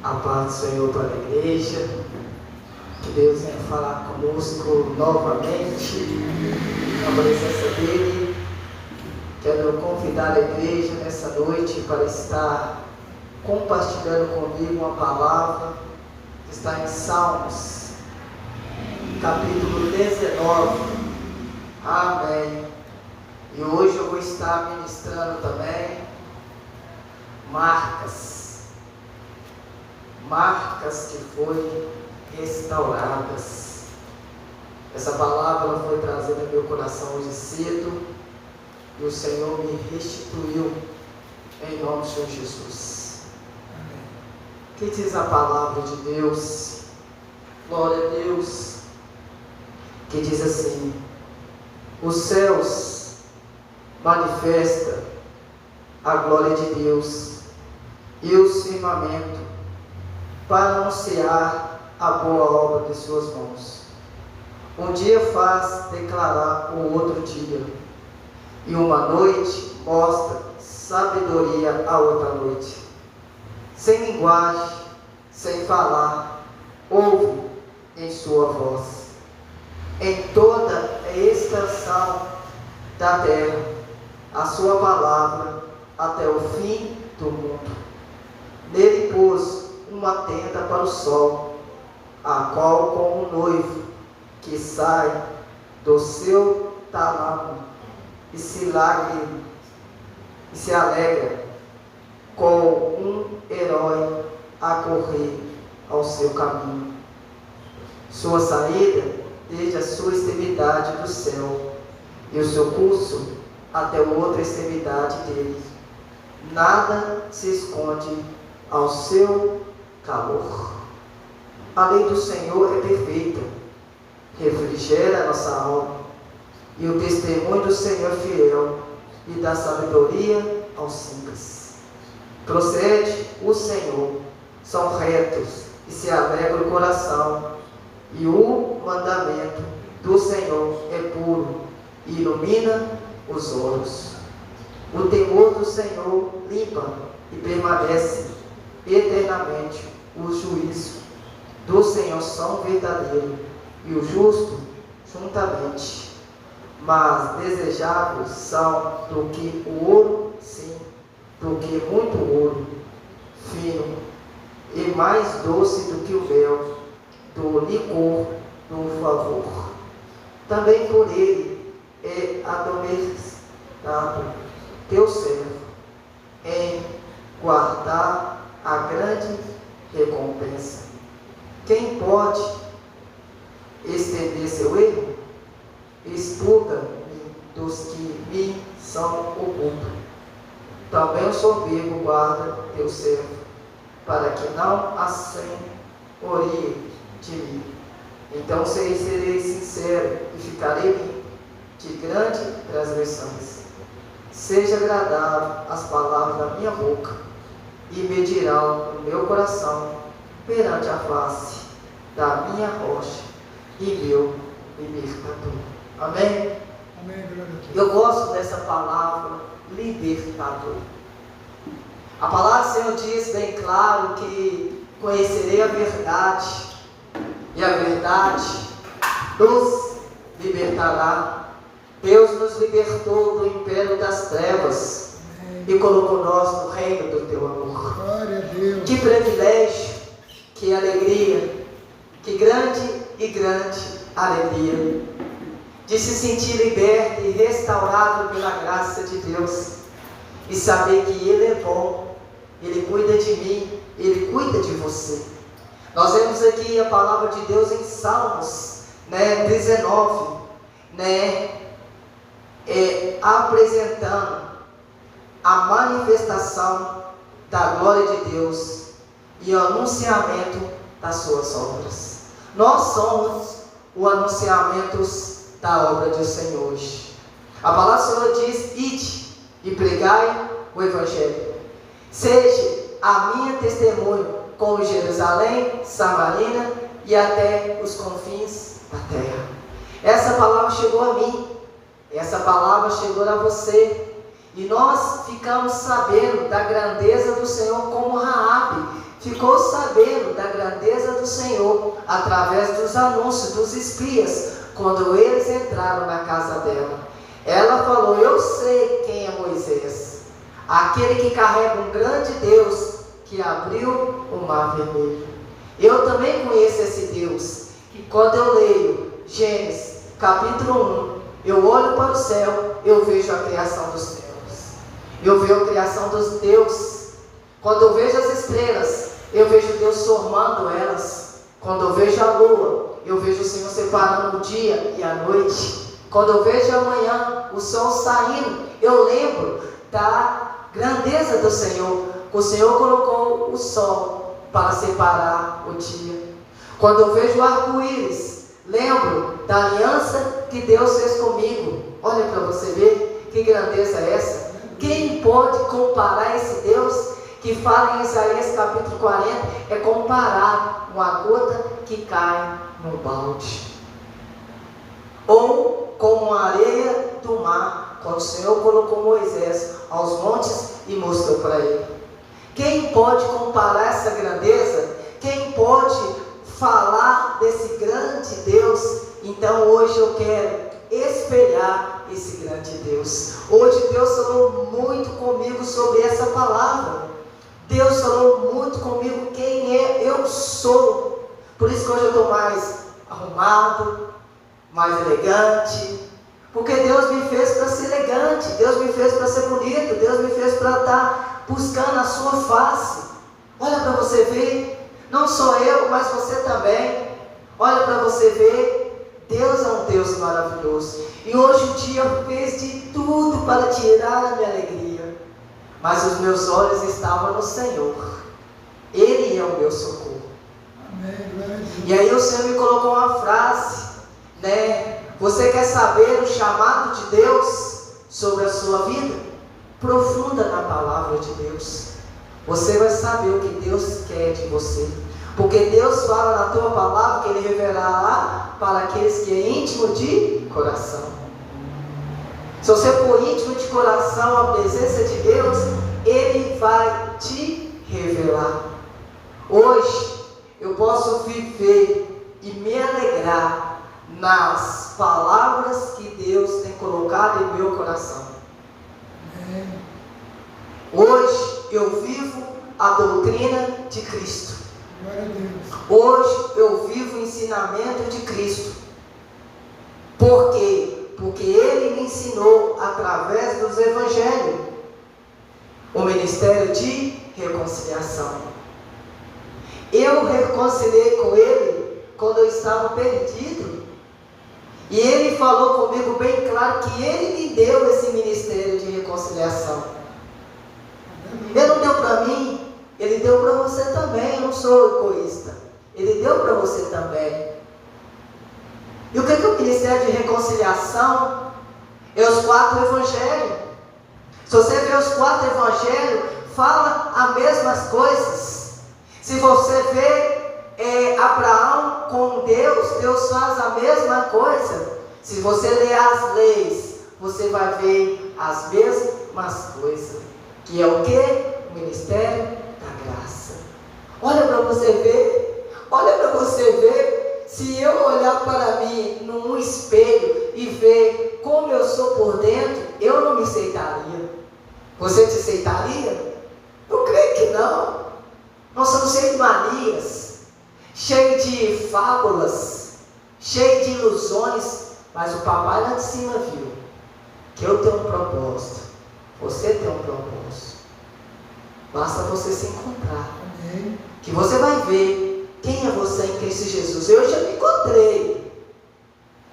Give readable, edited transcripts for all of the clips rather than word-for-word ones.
A paz do Senhor para a igreja. Que Deus venha falar conosco novamente na presença dEle. Quero convidar a igreja nessa noite para estar compartilhando comigo uma palavra que está em Salmos, capítulo 19. Amém. E hoje eu vou estar ministrando também marcas que foram restauradas. Essa palavra foi trazida ao meu coração hoje cedo e o Senhor me restituiu em nome do Senhor Jesus. O que diz a palavra de Deus? Glória a Deus. Que diz assim: os céus manifestam a glória de Deus e o firmamento para anunciar a boa obra de suas mãos. Um dia faz declarar o outro dia, e uma noite mostra sabedoria à outra noite. Sem linguagem, sem falar, ouve em sua voz. Em toda a extensão da terra, a sua palavra até o fim do mundo. Nele pôs uma tenda para o sol, a qual como um noivo que sai do seu talamo e se alegra com um herói a correr ao seu caminho. Sua saída desde a sua extremidade do céu e o seu curso até a outra extremidade dele. Nada se esconde ao seu calor. A lei do Senhor é perfeita, refrigera a nossa alma, e o testemunho do Senhor é fiel e dá sabedoria aos simples. Procede o Senhor, são retos e se alegra o coração, e o mandamento do Senhor é puro e ilumina os olhos. O temor do Senhor limpa e permanece eternamente. Os juízos do Senhor são verdadeiros e o justo juntamente. Mas desejáveis são do que o ouro, sim, do que muito ouro fino, e mais doce do que o mel, do licor do favor. Também por ele é admoestado teu servo em guardar a grande recompensa. Quem pode estender seu erro? Expurga-me dos que me são ocultos. Também o soberbo guarda teu servo, para que não assenhorie de mim. Então serei sincero e ficarei limpo de grandes transgressões. Seja agradável as palavras da minha boca, e medirão o meu coração perante a face da minha rocha e meu libertador. Amém? Amém, glória a Deus. Eu gosto dessa palavra, libertador. A palavra do Senhor diz bem claro que conhecerei a verdade, e a verdade nos libertará. Deus nos libertou do império das trevas e colocou nós no reino do teu amor. Glória a Deus. Que privilégio, que alegria, que grande alegria de se sentir liberto e restaurado pela graça de Deus e saber que Ele é bom, Ele cuida de mim, Ele cuida de você. Nós vemos aqui a palavra de Deus em Salmos 19, apresentando a manifestação da glória de Deus e o anunciamento das suas obras. Nós somos o anunciamento da obra do Senhor. A palavra do Senhor diz: ide e pregai o Evangelho. Seja a minha testemunha com Jerusalém, Samaria e até os confins da terra. Essa palavra chegou a mim, essa palavra chegou a você, e nós ficamos sabendo da grandeza do Senhor como Raabe ficou sabendo da grandeza do Senhor através dos anúncios dos espias, quando eles entraram na casa dela. Ela falou: eu sei quem é Moisés, aquele que carrega um grande Deus que abriu o mar vermelho. Eu também conheço esse Deus, que quando eu leio Gênesis capítulo 1, eu olho para o céu, eu vejo a criação dos céus, eu vejo a criação dos deuses. Quando eu vejo as estrelas, eu vejo Deus formando elas. Quando eu vejo a lua, eu vejo o Senhor separando o dia e a noite. Quando eu vejo amanhã o sol saindo, eu lembro da grandeza do Senhor. O Senhor colocou o sol para separar o dia. Quando eu vejo o arco-íris, lembro da aliança que Deus fez comigo. Olha para você ver que grandeza é essa. Quem pode comparar esse Deus que fala em Isaías capítulo 40? É comparar uma gota que cai no balde, ou como a areia do mar, quando o Senhor colocou Moisés aos montes e mostrou para ele. Quem pode comparar essa grandeza? Quem pode falar desse grande Deus? Então hoje eu quero espelhar esse grande Deus. Hoje Deus falou muito comigo sobre essa palavra. Deus falou muito comigo quem eu sou. Por isso que hoje eu estou mais arrumado, mais elegante, porque Deus me fez para ser elegante, Deus me fez para ser bonito, Deus me fez para estar buscando a sua face. Olha para você ver, não só eu, mas você também. Olha para você ver, Deus é um Deus maravilhoso. E hoje o dia fez de tudo para tirar a minha alegria, mas os meus olhos estavam no Senhor. Ele é o meu socorro. Amém. E aí o Senhor me colocou uma frase, né? Você quer saber o chamado de Deus sobre a sua vida? Profunda na palavra de Deus. Você vai saber o que Deus quer de você. Porque Deus fala na tua palavra que Ele revelará para aqueles que é íntimo de coração. Se você for íntimo de coração à presença de Deus, Ele vai te revelar. Hoje eu posso viver e me alegrar nas palavras que Deus tem colocado em meu coração. Hoje eu vivo a doutrina de Cristo. Hoje eu vivo o ensinamento de Cristo. Por quê? Porque Ele me ensinou através dos evangelhos o ministério de reconciliação. Eu reconciliei com Ele quando eu estava perdido. E Ele falou comigo bem claro que Ele me deu esse ministério de reconciliação. Ele não deu para mim, Ele deu para você também. Eu não sou egoísta. Ele deu para você também. E o que é o ministério de reconciliação? É os 4 evangelhos. Se você ver os 4 evangelhos, fala as mesmas coisas. Se você vê Abraão com Deus, Deus faz a mesma coisa. Se você ler as leis, você vai ver as mesmas coisas. Que é o que? O ministério da graça. Olha para você ver. Olha para você ver. Se eu olhar para mim num espelho e ver como eu sou por dentro, eu não me aceitaria. Você te aceitaria? Eu creio que não. Nós somos cheios de manias, cheios de fábulas, cheios de ilusões. Mas o papai lá de cima viu que eu tenho um propósito, você tem um propósito. Basta você se encontrar. Amém. Que você vai ver quem é você em Cristo Jesus. Eu já me encontrei.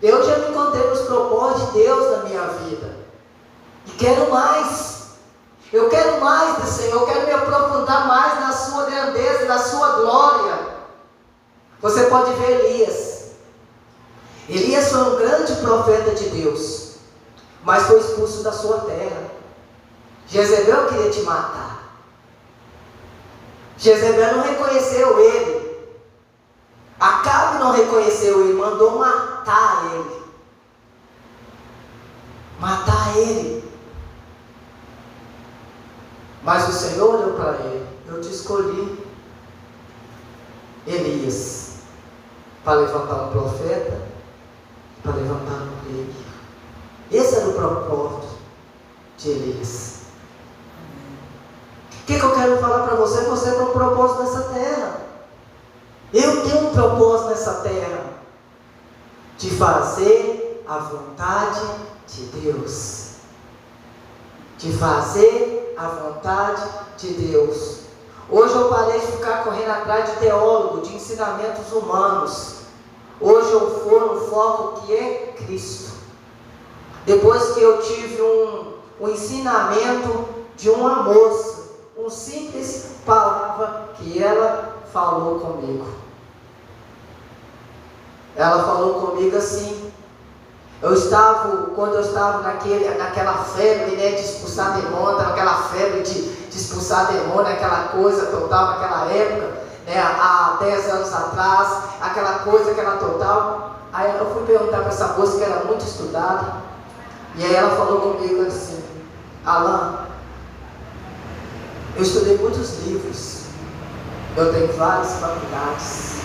Eu já me encontrei nos propósitos de Deus na minha vida. E quero mais. Eu quero mais do Senhor. Eu quero me aprofundar mais na sua grandeza, na sua glória. Você pode ver Elias. Elias foi um grande profeta de Deus, mas foi expulso da sua terra. Jezebel queria te matar. Jezebel não reconheceu ele. Acabe não reconheceu ele, mandou matar ele. Matar ele. Mas o Senhor olhou para ele: eu te escolhi, Elias para levantar um profeta, para levantar um rei. Esse era o propósito de Elias. O que eu quero falar para você? Você tem um propósito nessa terra. Eu tenho um propósito nessa terra, de fazer a vontade de Deus. De fazer a vontade de Deus. Hoje eu parei de ficar correndo atrás de teólogo, de ensinamentos humanos. Hoje eu vou no foco que é Cristo. Depois que eu tive um ensinamento de uma moça, uma simples palavra que ela falou comigo. Ela falou comigo assim. Quando eu estava naquela febre, né, de expulsar demônio, aquela febre de expulsar demônio, aquela coisa total naquela época, né, há 10 anos atrás, aquela coisa que era total. Aí eu fui perguntar para essa moça que era muito estudada, e aí ela falou comigo assim: Alan, eu estudei muitos livros, eu tenho várias faculdades,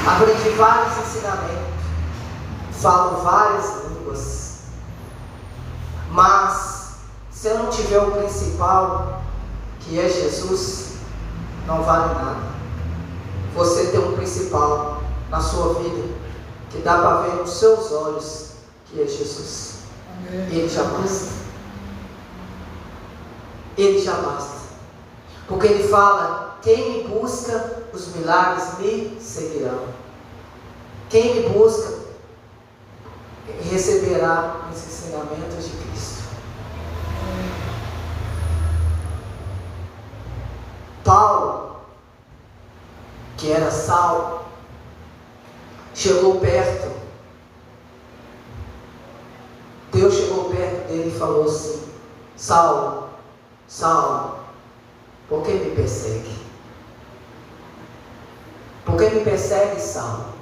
aprendi vários ensinamentos, falo várias línguas, mas se eu não tiver o principal, que é Jesus, não vale nada. Você tem um principal na sua vida, que dá para ver nos seus olhos, que é Jesus. Amém. Ele já basta. Ele já basta. Porque ele fala: quem me busca, os milagres me seguirão. Quem me busca receberá os ensinamentos de Cristo. Paulo, que era Saulo, chegou perto. Deus chegou perto dele e falou assim: Saulo, Saulo, por que me persegue? Por que me persegue, Saulo?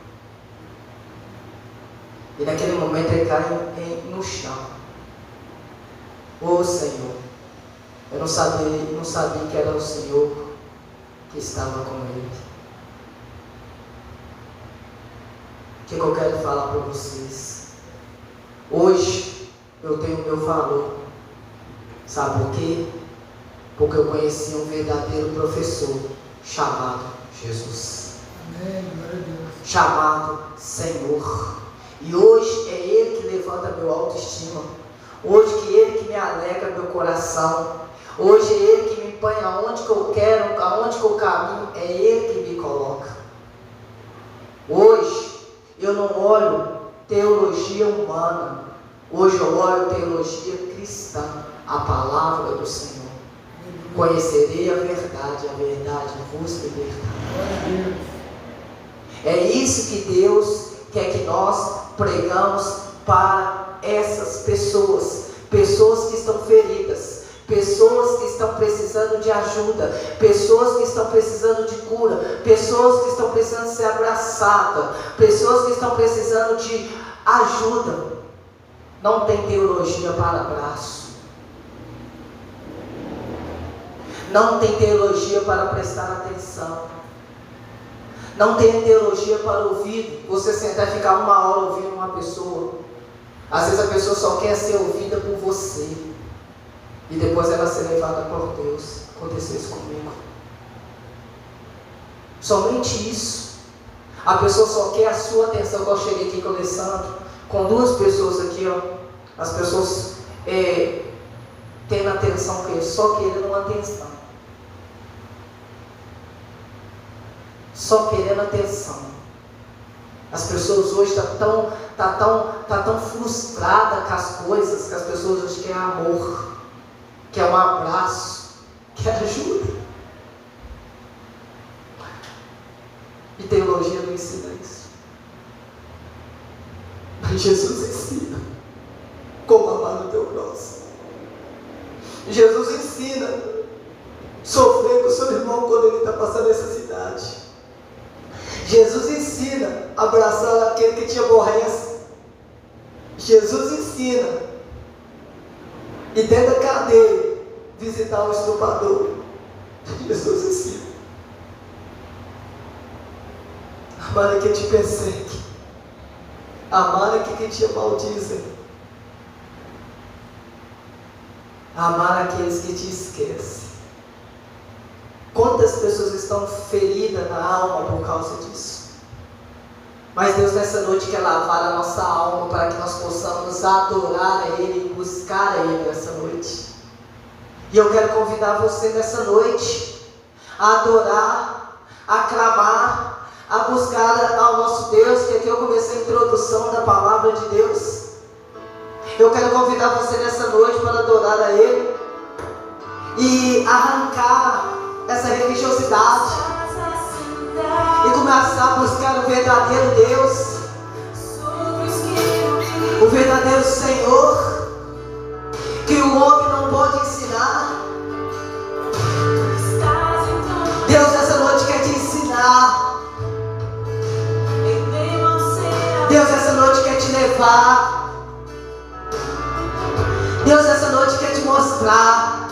E naquele momento ele caiu no chão. Ô Senhor, eu não sabia que era o Senhor que estava com ele. O que eu quero falar para vocês? Hoje eu tenho o meu valor. Sabe por quê? Porque eu conheci um verdadeiro professor chamado Jesus. Amém, glória a Deus. Chamado Senhor. E hoje é Ele que levanta meu autoestima. Hoje que Ele que me alegra meu coração. Hoje é Ele que me põe aonde que eu quero, aonde que eu caminho. É Ele que me coloca. Hoje eu não olho teologia humana. Hoje eu olho teologia cristã. A palavra do Senhor. Conhecerei a verdade vos libertará. É isso que Deus quer que nós pregamos para essas pessoas. Pessoas que estão feridas, pessoas que estão precisando de ajuda, pessoas que estão precisando de cura, pessoas que estão precisando ser abraçadas, pessoas que estão precisando de ajuda. Não tem teologia para abraço. Não tem teologia para prestar atenção. Não tem teologia para ouvido. Você sentar e ficar 1 hora ouvindo uma pessoa. Às vezes a pessoa só quer ser ouvida por você. E depois ela ser levada por Deus. Aconteceu isso comigo. Somente isso. A pessoa só quer a sua atenção. Quando eu cheguei aqui com o Alessandro, com 2 pessoas aqui, ó. As pessoas tendo atenção com ele, só querendo uma atenção. Só querendo atenção. As pessoas hoje estão tão frustradas com as coisas, que as pessoas hoje querem amor, querem um abraço, querem ajuda. E teologia não ensina isso. Mas Jesus ensina como amar o teu próximo. Jesus ensina sofrer com o seu irmão quando ele está passando necessidade. Jesus ensina a abraçar aquele que te aborrece. Jesus ensina e dentro da cadeia visitar o estuprador. Jesus ensina. Amar aquele que te persegue. Amar aquele que te maldizem. Amar aqueles que te esquecem. Quantas pessoas estão feridas na alma por causa disso? Mas Deus nessa noite quer lavar a nossa alma para que nós possamos adorar a Ele e buscar a Ele nessa noite. E eu quero convidar você nessa noite a adorar, a clamar, a buscar ao nosso Deus, que aqui eu comecei a introdução da palavra de Deus. Eu quero convidar você nessa noite para adorar a Ele e arrancar essa religiosidade e começar a buscar o verdadeiro Deus, o verdadeiro Senhor, que o homem não pode ensinar. Deus nessa noite quer te ensinar. Deus essa noite quer te levar. Deus essa noite quer te mostrar.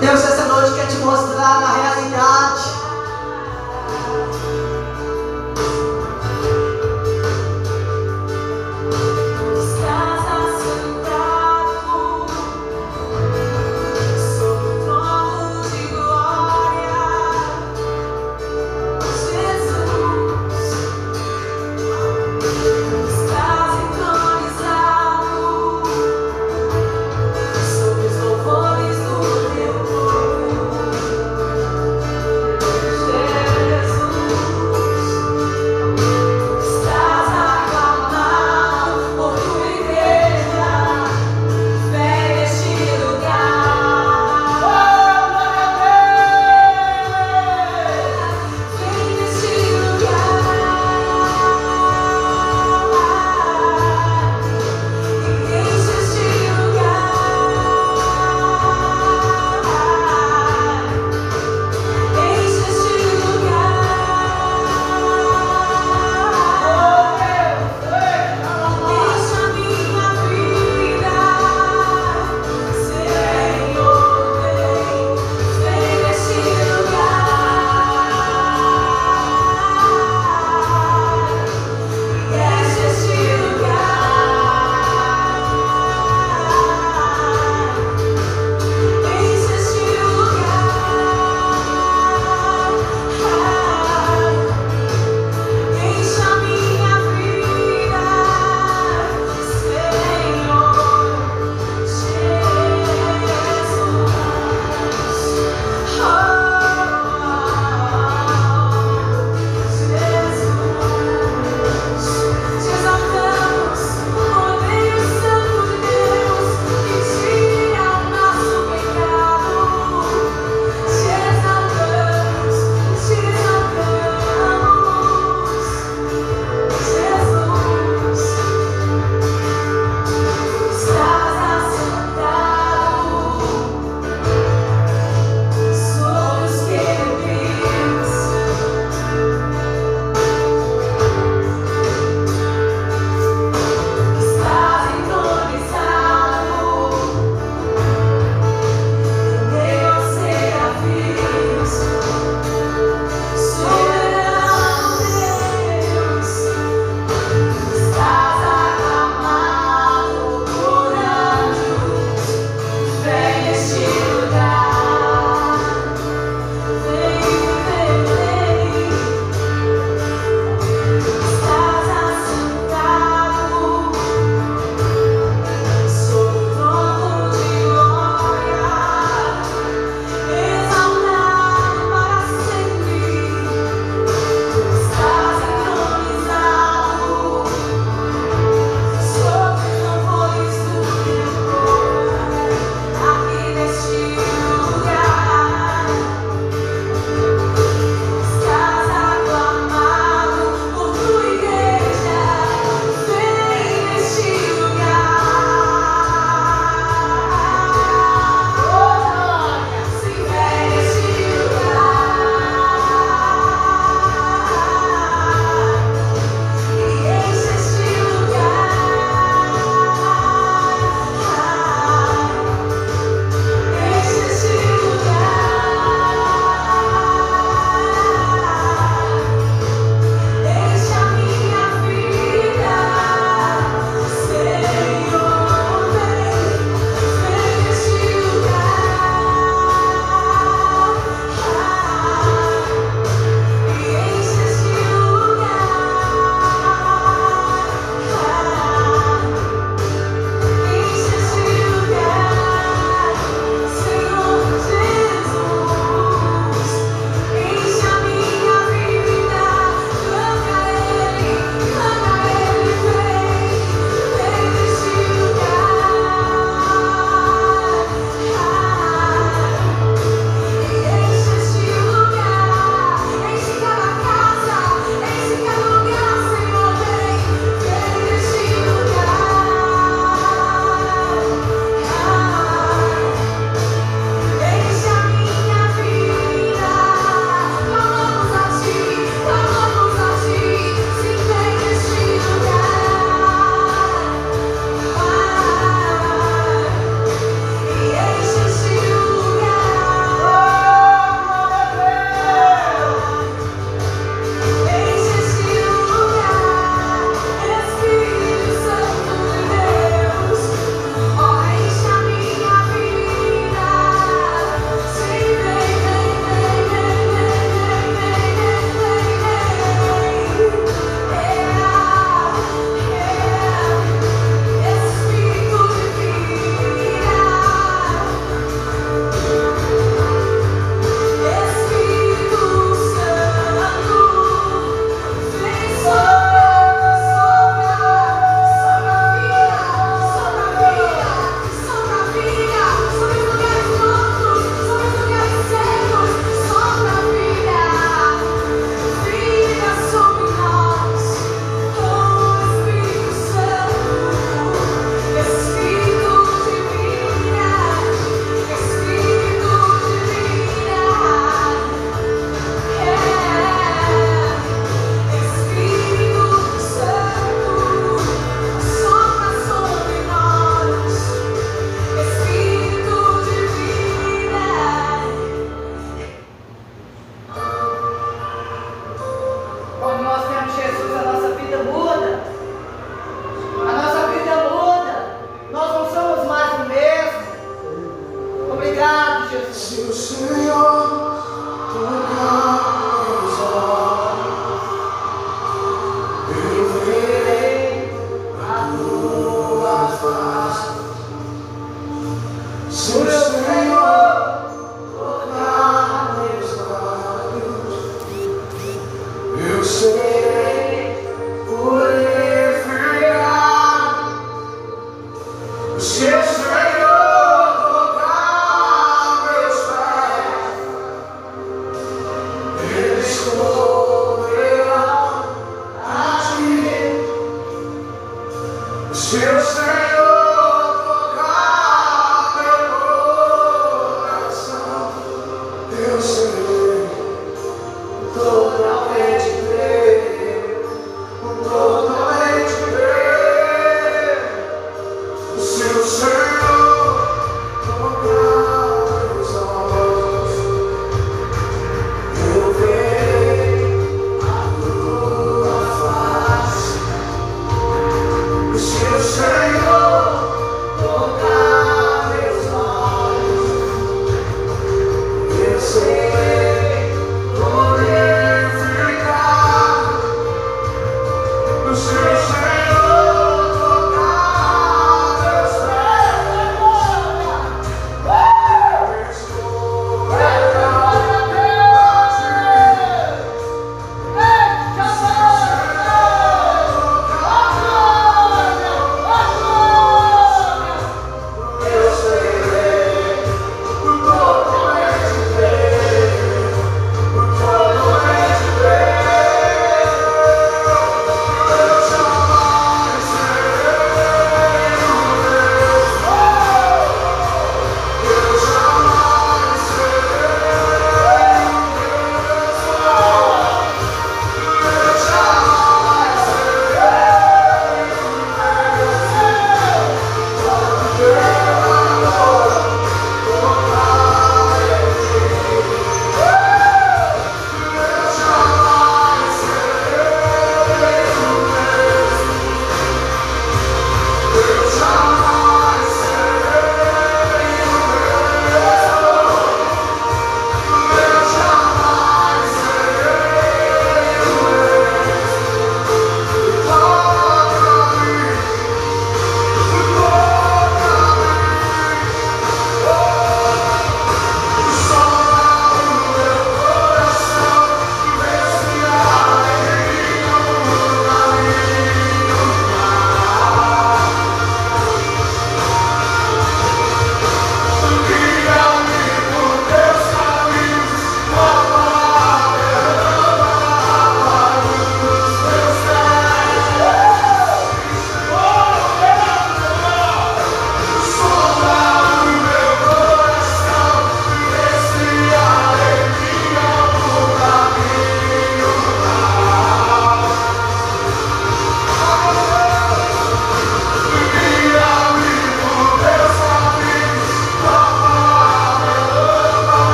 Deus essa noite quer te mostrar a realidade.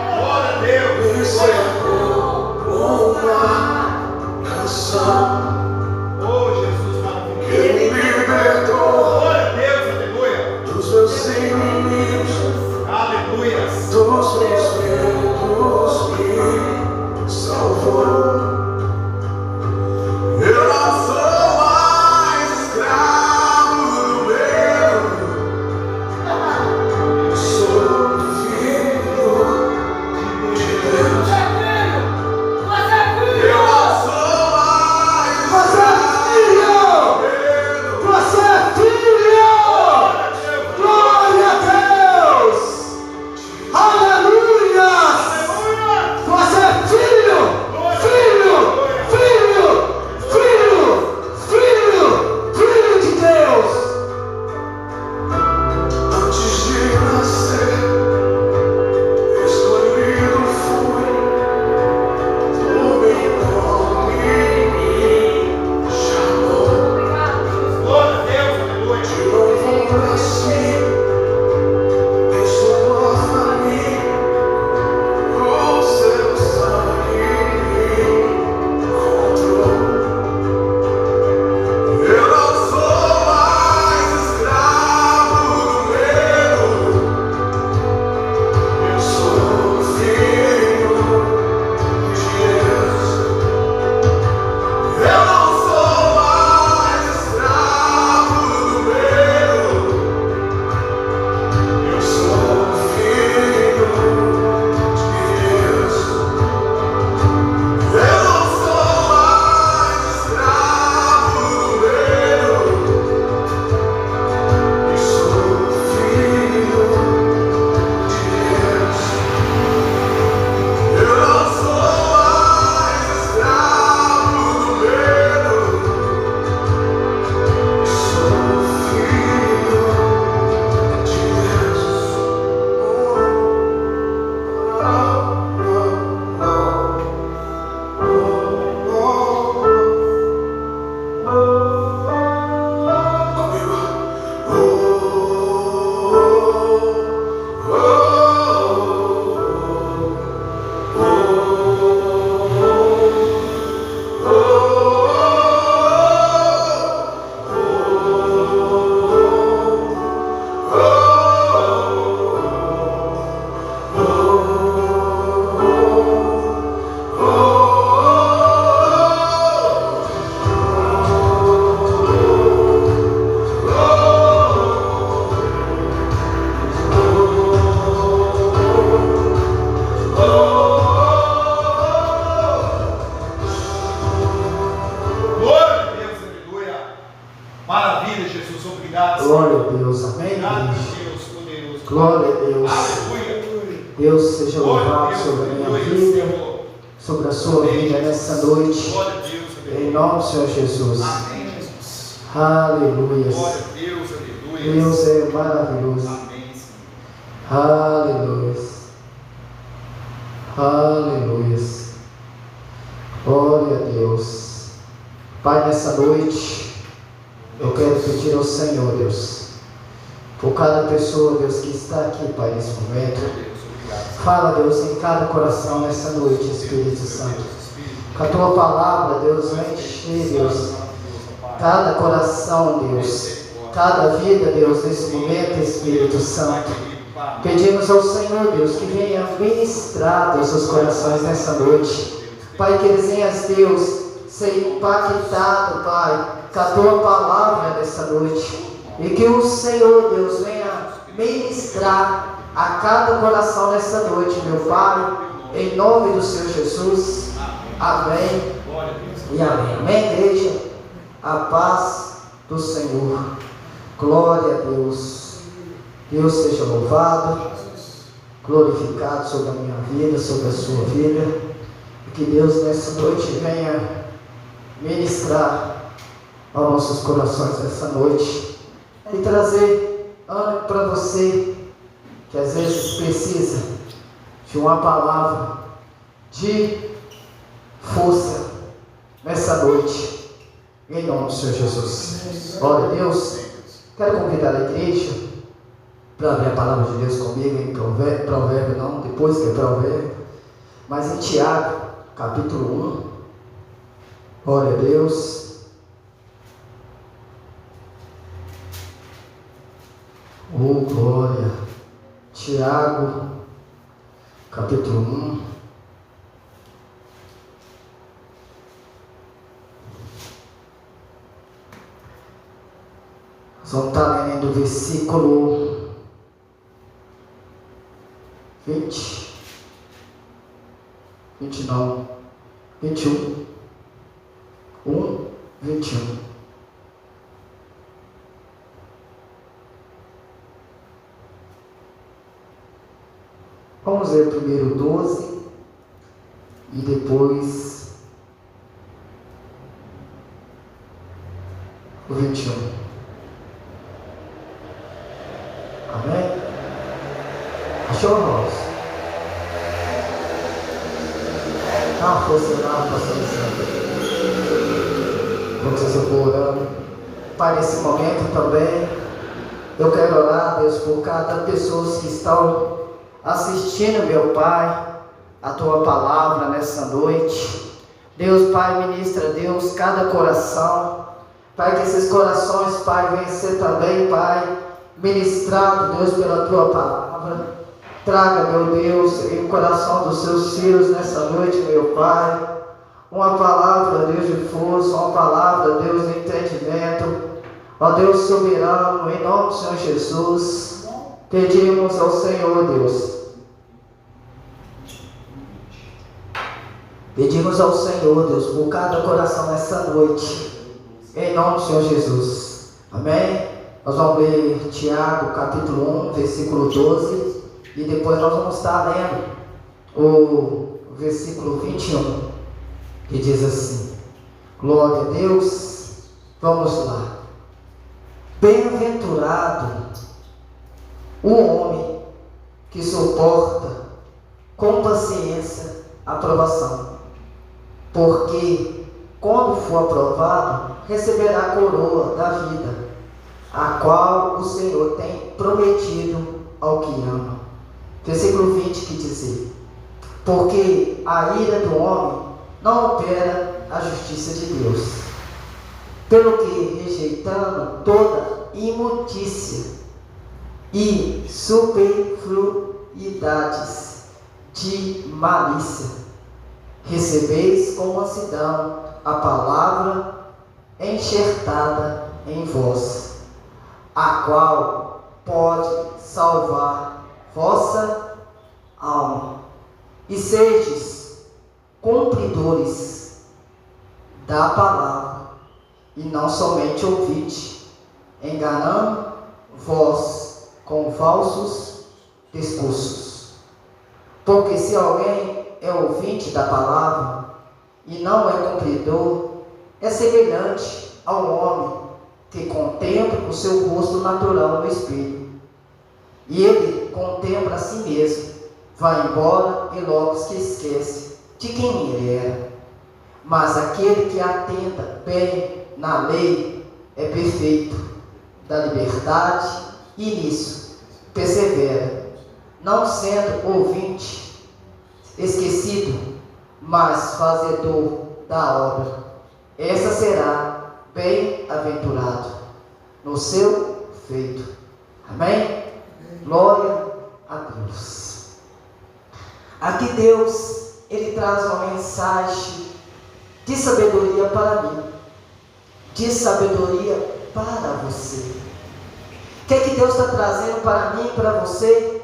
Glória a Deus. abençoado sobre a minha vida, sobre a sua vida nessa noite. Em nome do Senhor Jesus. Amém, Jesus. Aleluia. Glória a Deus, aleluia. Deus é maravilhoso. Amém, Senhor. Aleluia. Aleluia. Glória a Deus. Pai, nessa noite, eu quero pedir ao Senhor, Deus, por cada pessoa, Deus, que está aqui, Pai, nesse momento. Fala, Deus, em cada coração nessa noite, Espírito Santo. Com a Tua palavra, Deus, vai encher, Deus, cada coração, Deus, cada vida, Deus, nesse momento, Espírito Santo. Pedimos ao Senhor, Deus, que venha ministrar, Deus, os corações nessa noite. Pai, que eles venham, Deus, ser impactados, Pai, com a Tua palavra nessa noite. E que o Senhor, Deus, venha ministrar a cada coração nessa noite, meu Pai, em nome do Senhor Jesus. Amém e amém. Amém, igreja? A paz do Senhor. Glória a Deus. Deus seja louvado, glorificado sobre a minha vida, sobre a sua vida. E que Deus nessa noite venha ministrar aos nossos corações nessa noite e trazer ânimo para você que às vezes precisa de uma palavra de força nessa noite, em nome do Senhor Jesus. Glória a Deus. Quero convidar a igreja para abrir a palavra de Deus comigo em provérbio não, depois que é provérbio, mas em Tiago, capítulo 1. Glória a Deus. Oh, glória. Tiago, capítulo 1. Nós vamos estar lendo o versículo 20, 29, 21, 21. Vamos ler primeiro 12 e depois o 21. Amém? Achou, irmãos? Dá uma força lá, pastor Alessandro. Vamos se orando. Pai, nesse momento também, eu quero orar, Deus, por cada pessoa que estão assistindo, meu Pai, a Tua palavra nessa noite. Deus, Pai, ministra, Deus, cada coração. Pai, que esses corações, Pai, venham ser também, Pai, ministrado, Deus, pela Tua palavra. Traga, meu Deus, em o coração dos Seus filhos nessa noite, meu Pai, uma palavra, Deus, de força, uma palavra, Deus, de entendimento. Ó Deus soberano, em nome do Senhor Jesus, pedimos ao Senhor, Deus. Pedimos ao Senhor, Deus, por cada coração nessa noite, em nome do Senhor Jesus. Amém? Nós vamos ler Tiago, capítulo 1, versículo 12, e depois nós vamos estar lendo o versículo 21, que diz assim: glória a Deus. Vamos lá. Bem-aventurado o homem que suporta com paciência a provação, porque quando for aprovado, receberá a coroa da vida, a qual o Senhor tem prometido ao que ama. Versículo 20 que diz: porque a ira do homem não opera a justiça de Deus, pelo que, rejeitando toda imundícia e superfluidades de malícia, recebeis com mansidão a palavra enxertada em vós, a qual pode salvar vossa alma. E sedes cumpridores da palavra, e não somente ouvinte, enganando vós com falsos discursos. Porque se alguém é ouvinte da palavra e não é cumpridor, é semelhante ao homem que contempla o seu rosto natural no espelho. E ele contempla a si mesmo, vai embora e logo se esquece de quem ele era. Mas aquele que atenta bem na lei é perfeito da liberdade e nisso persevera, não sendo ouvinte esquecido, mas fazedor da obra. Essa será bem-aventurado no seu feito. Amém? Glória a Deus. Aqui Deus, Ele traz uma mensagem de sabedoria para mim, de sabedoria para você. O que é que Deus está trazendo para mim e para você?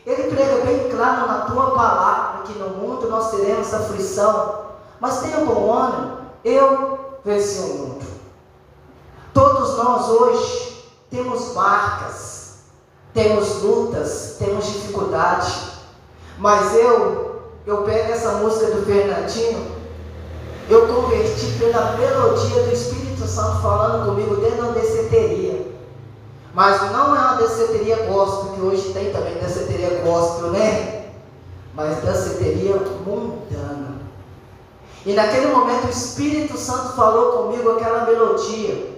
Ele prega bem claro na tua palavra que no mundo nós teremos aflição, mas tenha bom ânimo, eu venci o mundo. Todos nós hoje temos marcas, temos lutas, temos dificuldade, mas eu pego essa música do Fernandinho, eu converti pela melodia do Espírito Santo falando comigo dentro da danceteria. Mas não é uma danceteria gospel, que hoje tem também danceteria gospel, né? Mas danceteria mundana. E naquele momento o Espírito Santo falou comigo aquela melodia,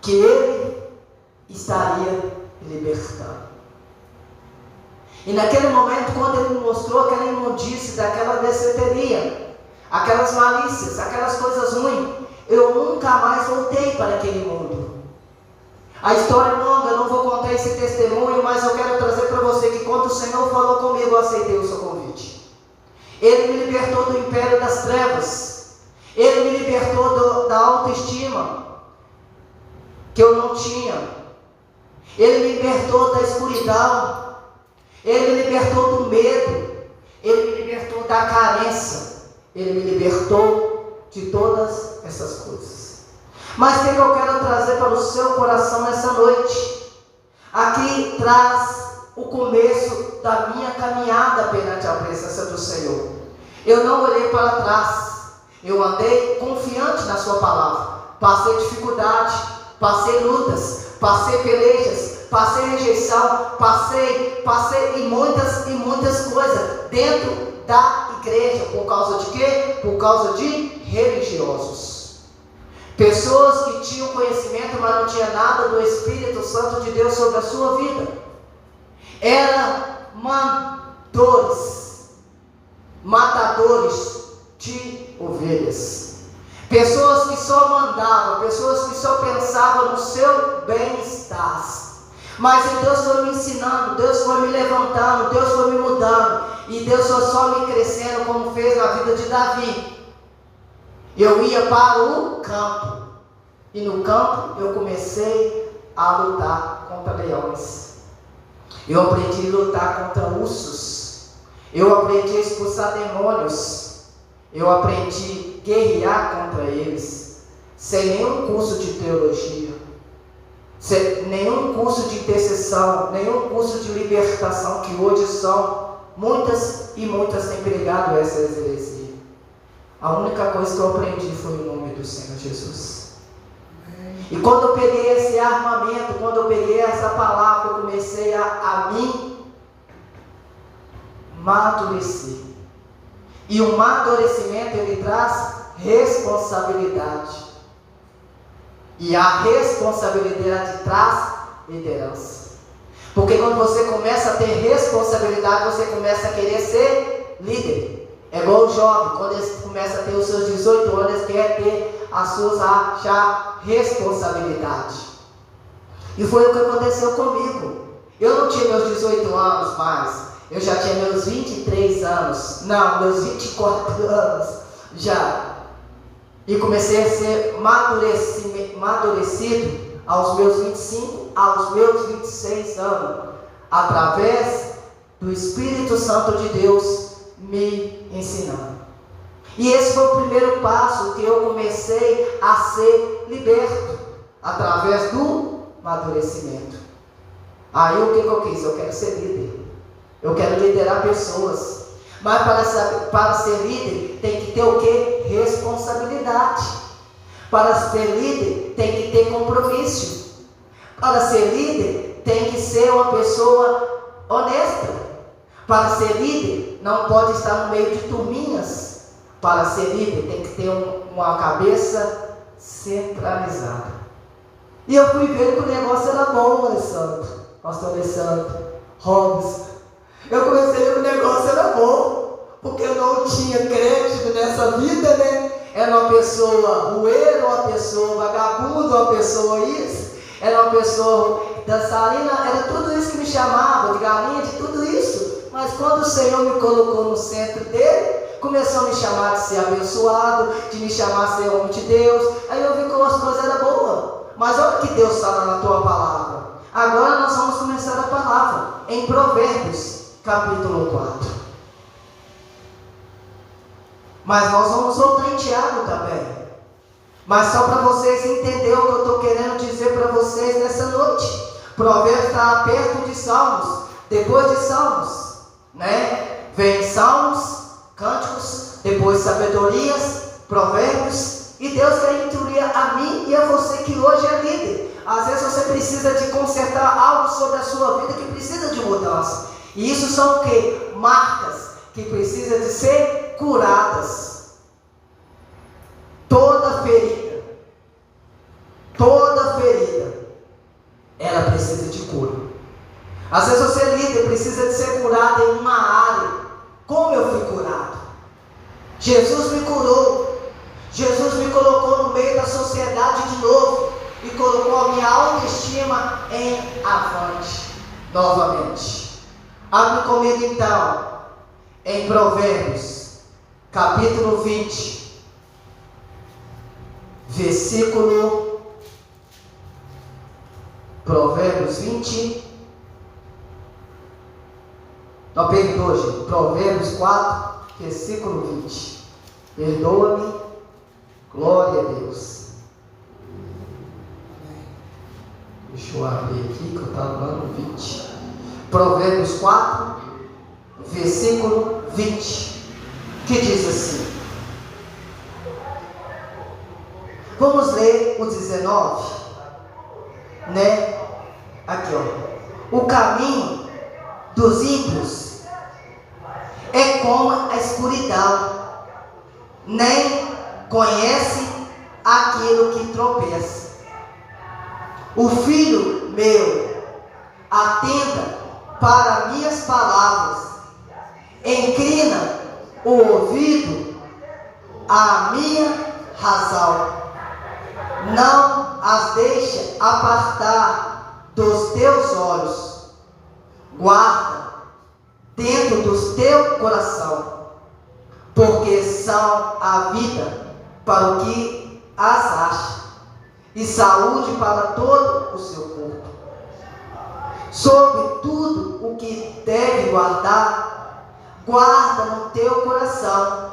que Ele estaria libertando. E naquele momento, quando Ele me mostrou aquela imundície daquela danceteria, aquelas malícias, aquelas coisas ruins, eu nunca mais voltei para aquele mundo. A história é longa, eu não vou contar esse testemunho, mas eu quero trazer para você que quando o Senhor falou comigo, eu aceitei o seu convite. Ele me libertou do império das trevas. Ele me libertou da autoestima que eu não tinha. Ele me libertou da escuridão. Ele me libertou do medo. Ele me libertou da carência. Ele me libertou de todas essas coisas. Mas o que eu quero trazer para o seu coração nessa noite? Aqui traz o começo da minha caminhada perante a presença do Senhor. Eu não olhei para trás. Eu andei confiante na sua palavra. Passei dificuldade, passei lutas, passei pelejas, passei rejeição, passei em muitas coisas dentro da igreja. Por causa de quê? Por causa de religiosos. Pessoas que tinham conhecimento, mas não tinha nada do Espírito Santo de Deus sobre a sua vida. Eram matadores de ovelhas. Pessoas que só mandavam, pessoas que só pensavam no seu bem-estar. Mas Deus foi me ensinando, Deus foi me levantando, Deus foi me mudando. E Deus foi só me crescendo, como fez na vida de Davi. Eu ia para o campo. E no campo eu comecei a lutar contra leões. Eu aprendi a lutar contra ursos. Eu aprendi a expulsar demônios. Eu aprendi a guerrear contra eles. Sem nenhum curso de teologia. Sem nenhum curso de intercessão. Nenhum curso de libertação, que hoje são muitas e muitas têm pregado essa heresia. A única coisa que eu aprendi foi o nome do Senhor Jesus. E quando eu peguei esse armamento, quando eu peguei essa palavra, eu comecei a me amadurecer. E o amadurecimento, ele traz responsabilidade. E a responsabilidade traz liderança. Porque quando você começa a ter responsabilidade, você começa a querer ser líder. É igual o jovem, quando ele começa a ter os seus 18 anos, ele quer ter as suas já responsabilidade. E foi o que aconteceu comigo. Eu não tinha meus 18 anos mais, eu já tinha meus 23 anos, não, meus 24 anos já. E comecei a ser amadurecido aos meus 25, aos meus 26 anos, através do Espírito Santo de Deus me ensinando. E esse foi o primeiro passo que eu comecei a ser liberto, através do amadurecimento. Aí o que eu quis? Eu quero ser líder. Eu quero liderar pessoas. Mas para ser líder, tem que ter o quê? Responsabilidade. Para ser líder, tem que ter compromisso. Para ser líder, tem que ser uma pessoa honesta. Para ser líder, não pode estar no meio de turminhas. Para ser líder, tem que ter uma cabeça centralizada. E eu fui ver que o negócio era bom, Alessandro. Pastor Alessandro, Robson. Eu comecei a ver que o negócio era bom, porque eu não tinha crédito nessa vida, né? Era uma pessoa rueira, uma pessoa vagabunda, uma pessoa isso, era uma pessoa dançarina, era tudo isso que me chamava, de galinha, de tudo isso. Mas quando o Senhor me colocou no centro dele, começou a me chamar de ser abençoado, de me chamar de ser homem de Deus, aí eu vi que as coisas eram boas. Mas olha o que Deus fala na tua palavra. Agora nós vamos começar a palavra em Provérbios, capítulo 4. Mas nós vamos voltar em Tiago também. Mas só para vocês entenderem o que eu estou querendo dizer para vocês nessa noite. Provérbios está perto de Salmos. Depois de Salmos, né? Vem Salmos, Cânticos, depois Sabedorias, Provérbios. E Deus quer instruir a mim e a você que hoje é líder. Às vezes você precisa de consertar algo sobre a sua vida que precisa de mudança. E isso são o quê? Marcas que precisam de ser curadas. Toda ferida, ela precisa de cura. Às vezes você é líder, precisa de ser curado em uma área. Como eu fui curado? Jesus me curou. Jesus me colocou no meio da sociedade de novo e colocou a minha autoestima em avante novamente. Abre comigo então em Provérbios capítulo 20, versículo Provérbios 20, não, perdoa, gente, Provérbios 4, versículo 20. Perdoa-me, glória a Deus. Deixa eu abrir aqui que eu estava lá no 20. Provérbios 4, versículo 20, que diz assim. Vamos ler o 19, né? Aqui, ó. O caminho dos ímpios é como a escuridão, nem conhece aquilo que tropeça. O filho meu, atenda para minhas palavras, inclina o ouvido à minha razão, não as deixa apartar dos teus olhos, guarda dentro do teu coração, porque são a vida para o que as acha, e saúde para todo o seu corpo. Sobre tudo o que deve guardar, guarda no teu coração,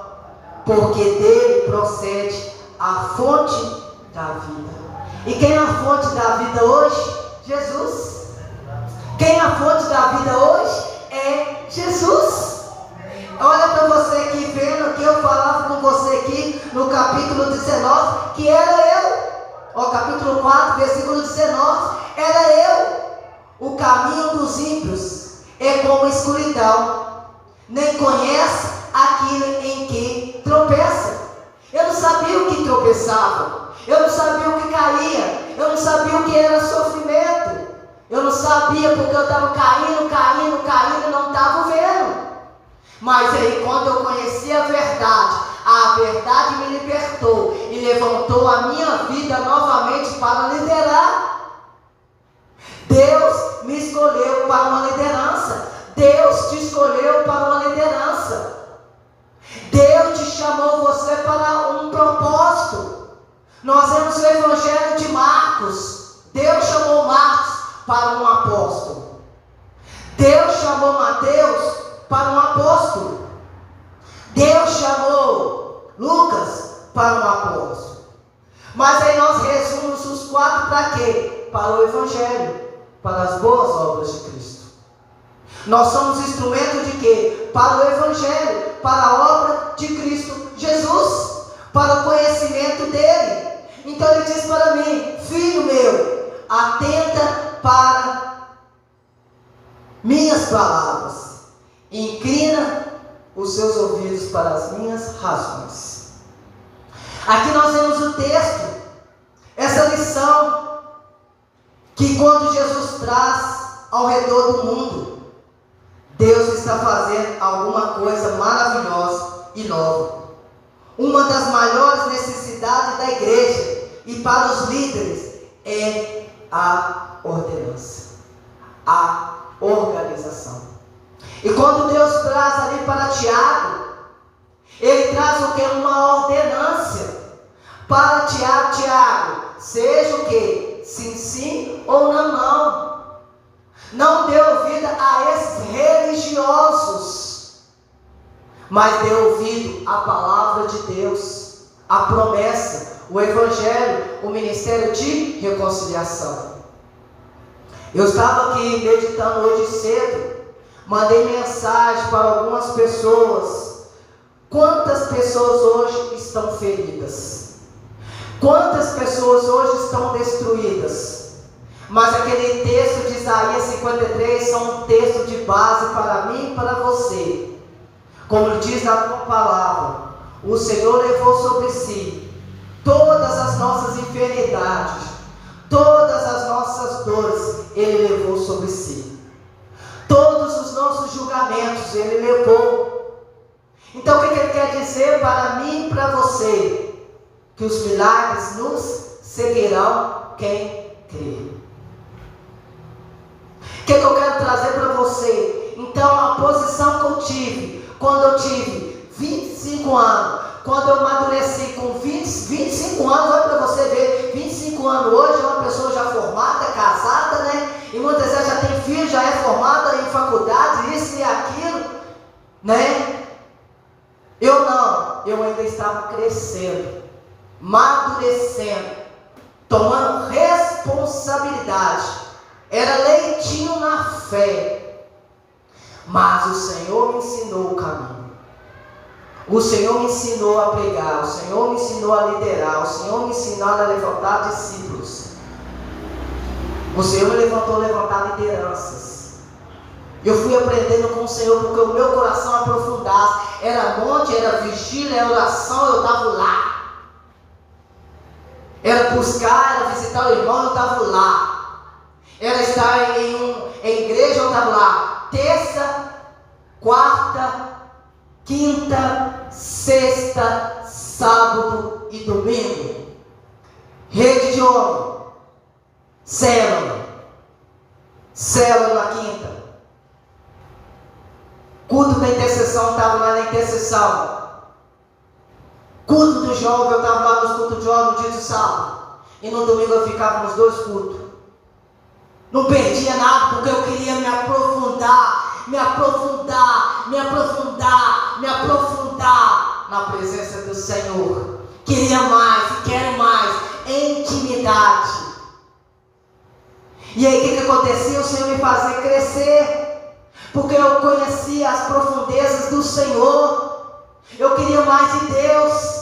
porque dele procede a fonte da vida. E quem é a fonte da vida hoje? Jesus. Quem é a fonte da vida hoje? É Jesus. Olha para você aqui, vendo que eu falava com você aqui no capítulo 19, que era eu. Ó, capítulo 4, versículo 19, era eu. O caminho dos ímpios é como escuridão, nem conhece aquilo em que tropeça. Eu não sabia o que tropeçava, eu não sabia o que caía, eu não sabia o que era sofrimento, eu não sabia porque eu estava caindo e não estava vendo. Mas aí quando eu conheci a verdade me libertou e levantou a minha vida novamente para liderar. Deus me escolheu para uma liderança. Deus te escolheu para uma liderança. Deus te chamou você para um propósito. Nós vemos o Evangelho de Marcos. Deus chamou Marcos para um apóstolo. Deus chamou Mateus para um apóstolo. Deus chamou Lucas para um apóstolo. Mas aí nós resumimos os 4 para quê? Para o Evangelho, para as boas obras de Cristo. Nós somos instrumento de quê? Para o Evangelho, para a obra de Cristo Jesus, para o conhecimento dele. Então ele diz para mim: filho meu, atenta para minhas palavras, inclina os seus ouvidos para as minhas razões. Aqui nós vemos o texto, essa lição, que quando Jesus traz ao redor do mundo, Deus está fazendo alguma coisa maravilhosa e nova. Uma das maiores necessidades da igreja e para os líderes é a ordenança, a organização. E quando Deus traz ali para Tiago, ele traz o que? Uma ordenância para Tiago, seja o que? Sim, sim ou não. Não dê ouvido a esses religiosos, mas dê ouvido à palavra de Deus, a promessa, o Evangelho, o ministério de reconciliação. Eu estava aqui meditando hoje cedo, mandei mensagem para algumas pessoas. Quantas pessoas hoje estão feridas? Quantas pessoas hoje estão destruídas? Mas aquele texto de Isaías 53 são um texto de base para mim e para você. Como diz na tua palavra, o Senhor levou sobre si todas as nossas enfermidades, todas as nossas dores, Ele levou sobre si. Todos os nossos julgamentos, Ele levou. Então o que Ele quer dizer para mim e para você? Que os milagres nos seguirão quem crê. O que eu quero trazer para você? Então, a posição que eu tive, quando eu tive 25 anos, quando eu amadureci com 25 anos, olha para você ver, 25 anos hoje, é uma pessoa já formada, casada, né? E muitas vezes já tem filho, já é formada em faculdade, isso e aquilo, né? Eu não, eu ainda estava crescendo, amadurecendo, tomando responsabilidade. Era leitinho na fé, mas o Senhor me ensinou o caminho. O Senhor me ensinou a pregar, o Senhor me ensinou a liderar, o Senhor me ensinou a levantar discípulos. O Senhor me levantou a levantar lideranças. Eu fui aprendendo com o Senhor, porque o meu coração aprofundasse. Era monte, era vigília, era oração, eu estava lá. Era buscar, era visitar o irmão, eu estava lá. Era estar em igreja, eu estava lá. Terça, quarta, quinta, sexta, sábado e domingo. Rede de homem. Célula na quinta. Culto da intercessão, estava lá na intercessão. Culto do jovem, eu estava lá nos cultos de jovem no dia de sábado. E no domingo eu ficava nos dois cultos. Não perdia nada, porque eu queria me aprofundar na presença do Senhor. Queria mais, quero mais, intimidade. E aí o que acontecia? O Senhor me fazia crescer, porque eu conhecia as profundezas do Senhor. Eu queria mais de Deus.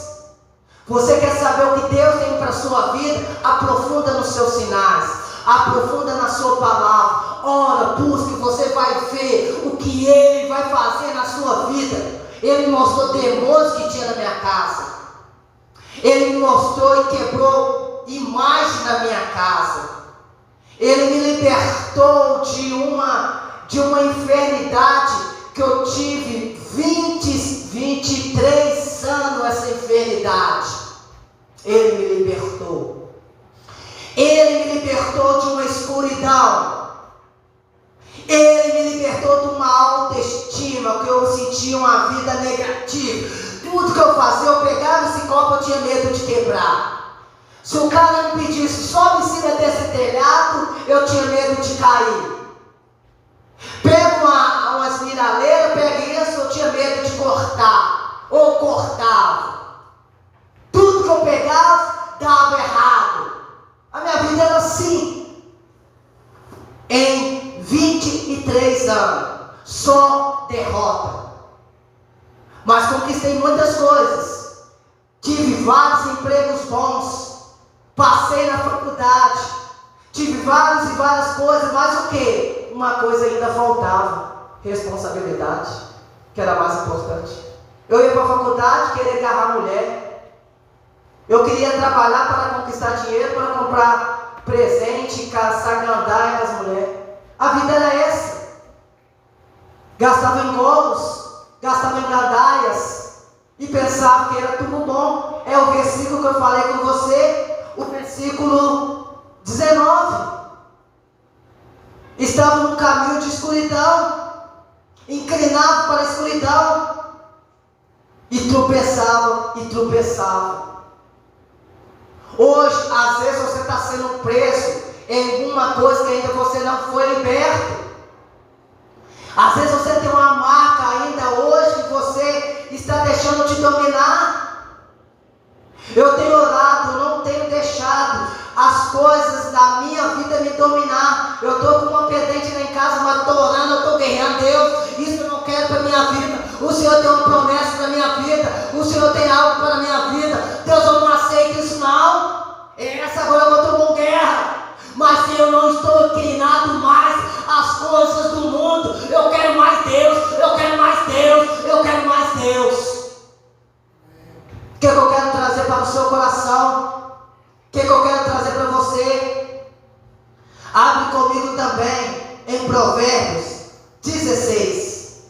Você quer saber o que Deus tem para a sua vida? Aprofunda nos seus sinais. Aprofunda na sua palavra. Ora, busque, você vai ver o que Ele vai fazer na sua vida. Ele me mostrou demônios que tinha na minha casa. Ele me mostrou e quebrou imagens na minha casa. Ele me libertou de uma enfermidade que eu tive 23 anos, essa enfermidade. Ele me libertou. Ele me libertou de uma escuridão. Ele me libertou de uma autoestima, que eu sentia uma vida negativa. Tudo que eu fazia, eu pegava esse copo, eu tinha medo de quebrar. Se o cara me pedisse, sobe em cima desse telhado, eu tinha medo de cair. Pega umas miraleiras, pega isso, eu tinha medo de cortar. Ou cortava. Tudo que eu pegava, dava errado. A minha vida era assim. Em 23 anos. faculdade, tive várias e várias coisas, mas o quê? Uma coisa ainda faltava: responsabilidade, que era mais importante. Eu ia para a faculdade querer agarrar mulher, eu queria trabalhar para conquistar dinheiro, para comprar presente, caçar gandaia com as mulheres. A vida era essa. Gastava em golos, gastava em gandaias e pensava que era tudo bom. É o versículo que eu falei com você, o versículo 19. Estava num caminho de escuridão, inclinado para a escuridão, e tropeçava e tropeçava. Hoje, às vezes você está sendo preso em alguma coisa que ainda você não foi liberto. Às vezes você tem uma marca ainda hoje que você está deixando te dominar. Eu tenho orado, não tenho deixado as coisas da minha vida me dominar. Eu estou com uma pendente lá em casa, mas estou orando, eu estou guerreando. Deus, isso eu não quero para a minha vida. O Senhor tem uma promessa para a minha vida. O Senhor tem algo para a minha vida. Deus, eu não aceito isso não. Essa agora eu estou com guerra. Mas se eu não estou inclinado mais às coisas do mundo, eu quero mais Deus, eu quero mais Deus, eu quero mais Deus. O que eu quero trazer para o seu coração? O que eu quero trazer para você? Abre comigo também em Provérbios 16.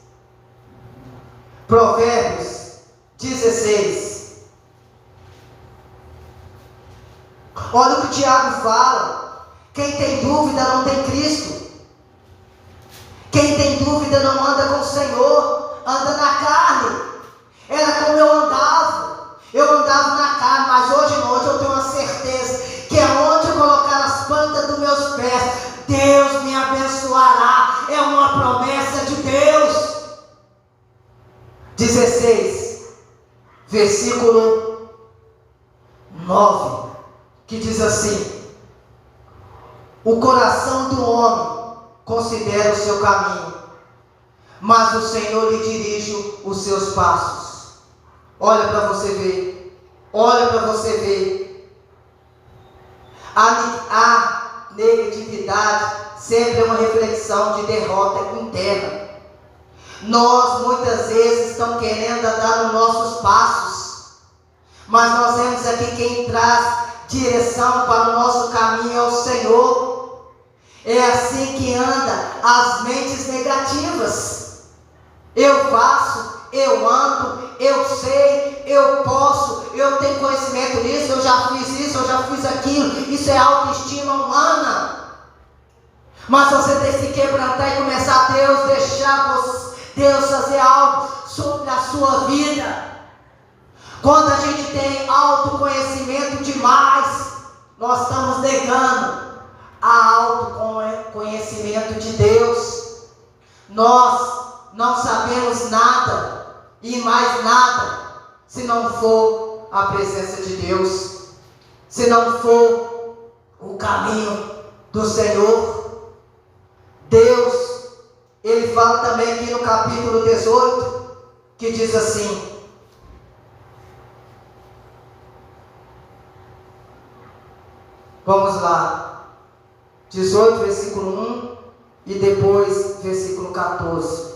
Provérbios 16. Olha o que o Tiago fala. Quem tem dúvida não tem Cristo. Quem tem dúvida não anda com o Senhor, anda na carne. Era como eu andava. Eu andava na carne, mas hoje não. Hoje eu tenho uma certeza que aonde eu colocar as plantas dos meus pés, Deus me abençoará. É uma promessa de Deus. 16, versículo 9, que diz assim: o coração do homem considera o seu caminho, mas o Senhor lhe dirige os seus passos. Olha para você ver, olha para você ver. A negatividade sempre é uma reflexão de derrota interna. Nós muitas vezes estamos querendo andar nos nossos passos, mas nós vemos aqui quem traz direção para o nosso caminho é o Senhor. É assim que anda as mentes negativas. Eu faço, eu ando, eu sei, eu posso, eu tenho conhecimento nisso, eu já fiz isso, eu já fiz aquilo. Isso é autoestima humana. Mas você tem que se quebrantar e começar a Deus fazer algo sobre a sua vida. Quando a gente tem autoconhecimento demais, nós estamos negando a autoconhecimento de Deus. Nós não sabemos nada e mais nada se não for a presença de Deus, se não for o caminho do Senhor. Deus, Ele fala também aqui no capítulo 18, que diz assim: vamos lá, 18, versículo 1 e depois versículo 14,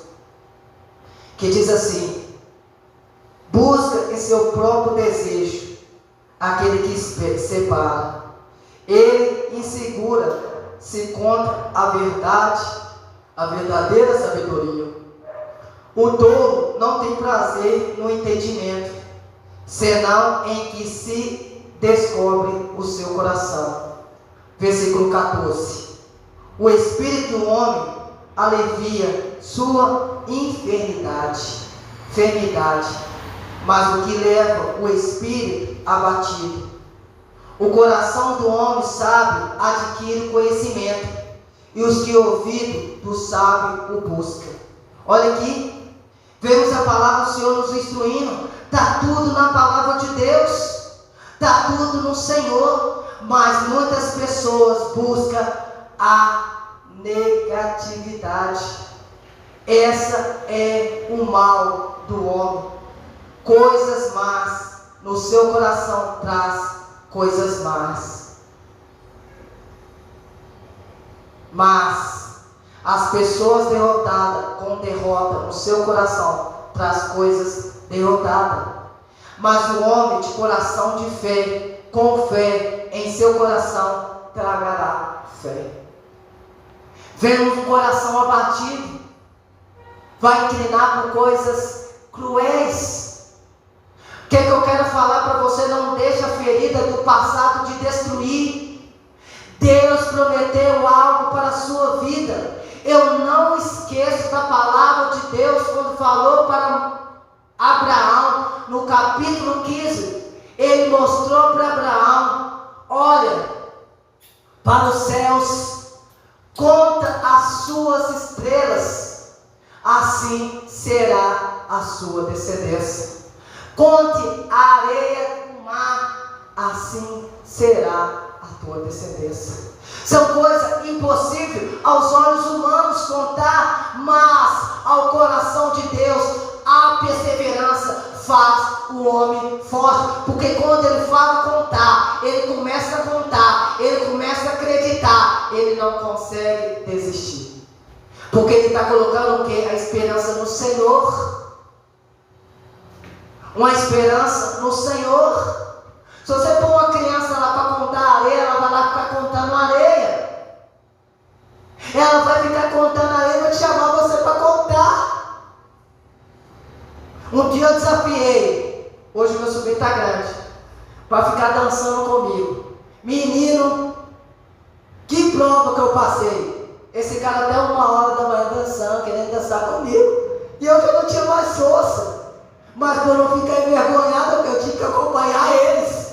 que diz assim: busca em seu próprio desejo aquele que separa, ele insegura-se contra a verdade, a verdadeira sabedoria. O tolo não tem prazer no entendimento, senão em que se descobre o seu coração. Versículo 14: o espírito do homem alivia sua enfermidade, mas o que leva o espírito abatido. O coração do homem sábio adquire conhecimento, e os que ouvido do sábio o buscam. Olha aqui, vemos a palavra do Senhor nos instruindo. Está tudo na palavra de Deus, está tudo no Senhor, mas muitas pessoas buscam a negatividade. Essa é o mal do homem. Coisas más, no seu coração traz coisas más. Mas as pessoas derrotadas com derrota no seu coração traz coisas derrotadas. Mas o homem de coração de fé, com fé em seu coração, tragará fé. Vemos um coração abatido, vai inclinar por coisas cruéis. O que eu quero falar para você? Não deixe a ferida do passado te destruir. Deus prometeu algo para a sua vida. Eu não esqueço da palavra de Deus quando falou para Abraão, no capítulo 15, ele mostrou para Abraão: olha para os céus, conta as suas estrelas, assim será a sua descendência. Conte a areia do mar, assim será a tua descendência. São coisas impossíveis aos olhos humanos contar, mas ao coração de Deus a perseverança faz o homem forte. Porque quando ele fala contar, ele começa a contar, ele começa a acreditar, ele não consegue desistir. Porque ele está colocando o quê? A esperança no Senhor. Uma esperança no Senhor. Se você pôr uma criança lá para contar areia, ela vai lá ficar contando areia. Ela vai ficar contando areia, vai te chamar você para contar. Um dia eu desafiei, hoje meu sobrinho está grande, para ficar dançando comigo. Menino, que prova que eu passei. Esse cara até 1h da manhã dançando, querendo dançar comigo. E eu já não tinha mais força. Mas por não ficar envergonhado, eu tinha que acompanhar eles.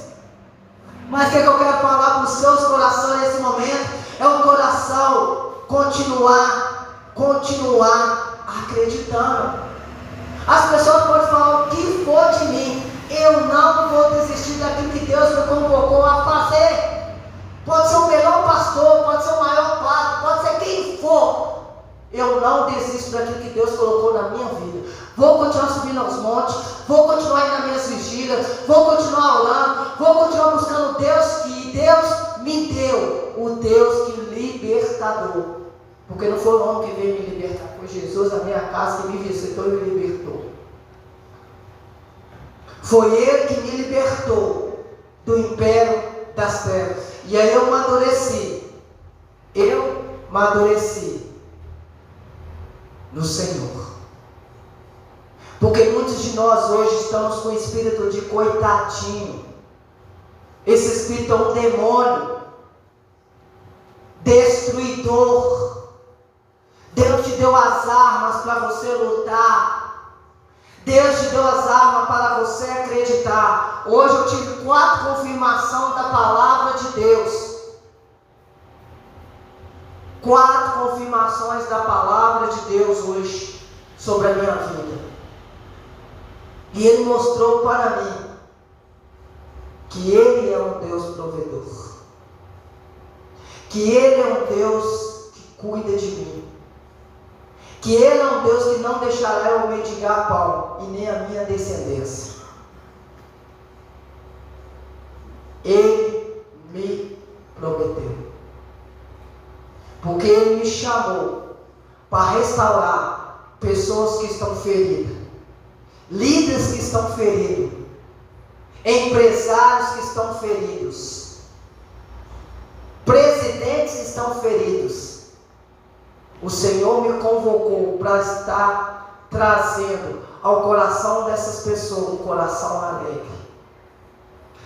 Mas o que eu quero falar para os seus corações nesse momento? É um coração continuar acreditando. As pessoas podem falar o que for de mim, eu não vou desistir daquilo que Deus me convocou a fazer. Pode ser o melhor pastor, pode ser o maior padre, pode ser quem for. Eu não desisto daquilo que Deus colocou na minha vida. Vou continuar subindo aos montes, vou continuar indo nas minhas vigílias, vou continuar orando, vou continuar buscando Deus que Deus me deu, o Deus que libertador. Porque não foi o homem que veio me libertar, foi Jesus na minha casa que me visitou e me libertou. Foi Ele que me libertou do império das trevas. E aí eu amadureci no Senhor. Porque muitos de nós hoje estamos com o espírito de coitadinho. Esse espírito é um demônio destruidor. Deus te deu as armas para você lutar. Deus te deu as armas para você acreditar. Hoje eu tive 4 confirmações da palavra de Deus. 4 confirmações da palavra de Deus hoje sobre a minha vida. E Ele mostrou para mim que Ele é um Deus provedor. Que Ele é um Deus que cuida de mim. Que Ele é um Deus que não deixará eu mendigar pão e nem a minha descendência. Ele me prometeu. Porque Ele me chamou para restaurar pessoas que estão feridas, líderes que estão feridos, empresários que estão feridos, presidentes que estão feridos. O Senhor me convocou para estar trazendo ao coração dessas pessoas um coração alegre.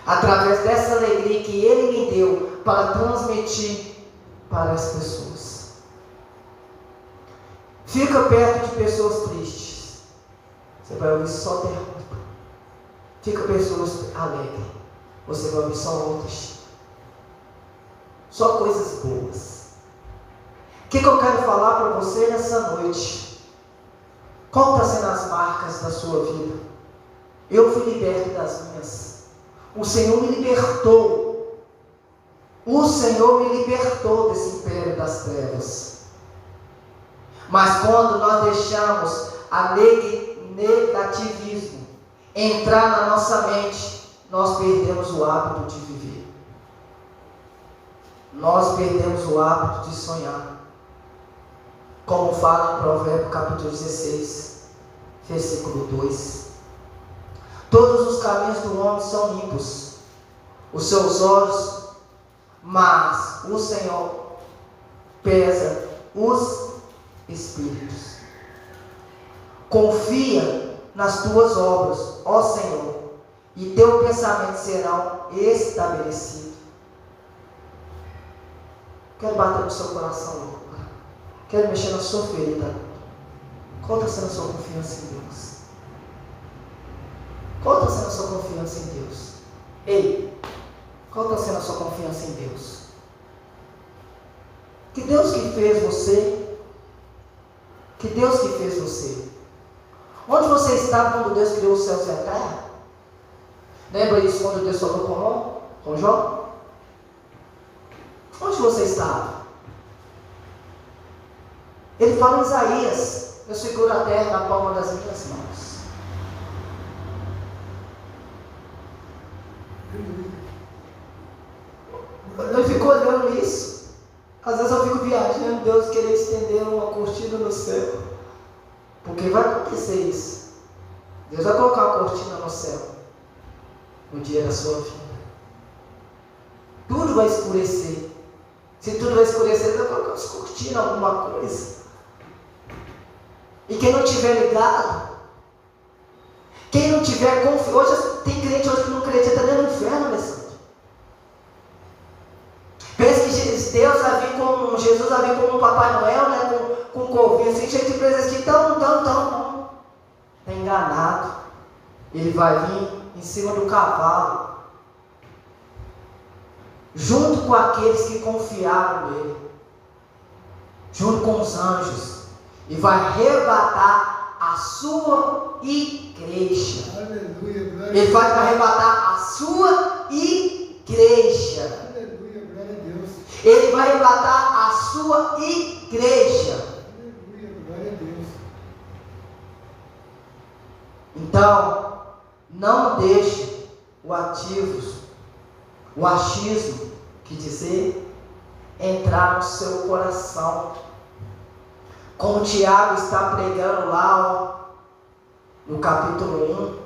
Através dessa alegria que Ele me deu para transmitir para as pessoas. Fica perto de pessoas tristes. Você vai ouvir só derrota. Fica pessoas alegres. Você vai ouvir só outras. Só coisas boas. O que eu quero falar para você nessa noite? Qual está sendo as marcas da sua vida? Eu fui liberto das minhas. O Senhor me libertou. O Senhor me libertou desse império das trevas. Mas quando nós deixamos a negativismo entrar na nossa mente, nós perdemos o hábito de viver. Nós perdemos o hábito de sonhar. como fala em Provérbios capítulo 16, versículo 2. Todos os caminhos do homem são limpos, os seus olhos, mas o Senhor pesa os espíritos. Confia nas tuas obras, ó Senhor, e teu pensamento serão estabelecidos. Quero bater no seu coração agora. Quero mexer na sua ferida. Qual está sendo a sua confiança em Deus? Qual está sendo a sua confiança em Deus? Ei, qual está sendo a sua confiança em Deus? Que Deus que fez você? Que Deus que fez você? Onde você estava quando Deus criou os céus e a terra? Lembra isso quando Deus falou com Jó? Onde você estava? Ele fala em Isaías: eu seguro a terra na palma das minhas mãos. Eu fico olhando isso. Às vezes eu fico viajando, Deus querer estender uma cortina no céu. Porque vai acontecer isso. Deus vai colocar uma cortina no céu no dia da sua vida. Tudo vai escurecer. Se tudo vai escurecer, Ele vai colocar umas cortinas, alguma coisa. E quem não tiver ligado, quem não tiver confiança, hoje tem crente hoje que não acredita nem no inferno, Alessandro. Pensa que Jesus vai vir como um Papai Noel, né? Com Covid, assim, cheio de presentes que estão. Está enganado. Ele vai vir em cima do cavalo, junto com aqueles que confiaram nele, junto com os anjos, e vai arrebatar a sua igreja. Aleluia, Ele vai arrebatar a sua igreja. aleluia, glória a Deus. Ele vai arrebatar a sua igreja. Aleluia, glória a Deus. Então, não deixe o achismo, que dizer, entrar no seu coração. Como Tiago está pregando lá, no capítulo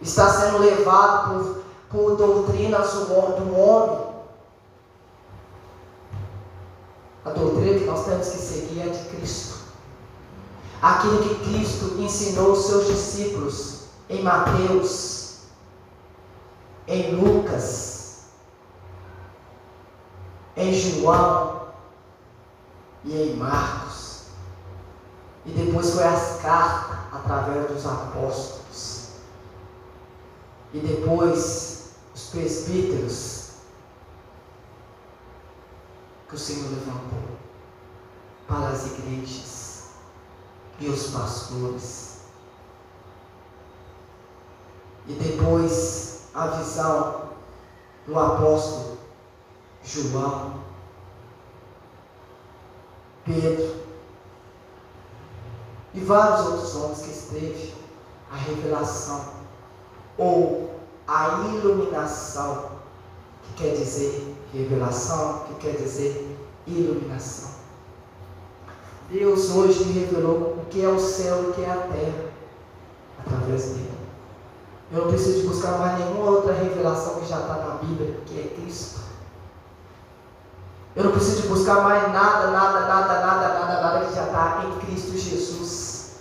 1, está sendo levado por doutrinas do homem. A doutrina que nós temos que seguir é de Cristo. Aquilo que Cristo ensinou aos seus discípulos em Mateus, em Lucas, em João e em Marcos. E depois foi as cartas através dos apóstolos. E depois os presbíteros que o Senhor levantou para as igrejas e os pastores. E depois a visão do apóstolo João, Pedro e vários outros homens que esteve a revelação ou a iluminação, que quer dizer revelação, que quer dizer iluminação. Deus hoje me revelou o que é o céu e o que é a terra através dele. Eu não preciso de buscar mais nenhuma outra revelação que já está na Bíblia, que é Cristo. Eu não preciso de buscar mais nada que já está em Cristo Jesus.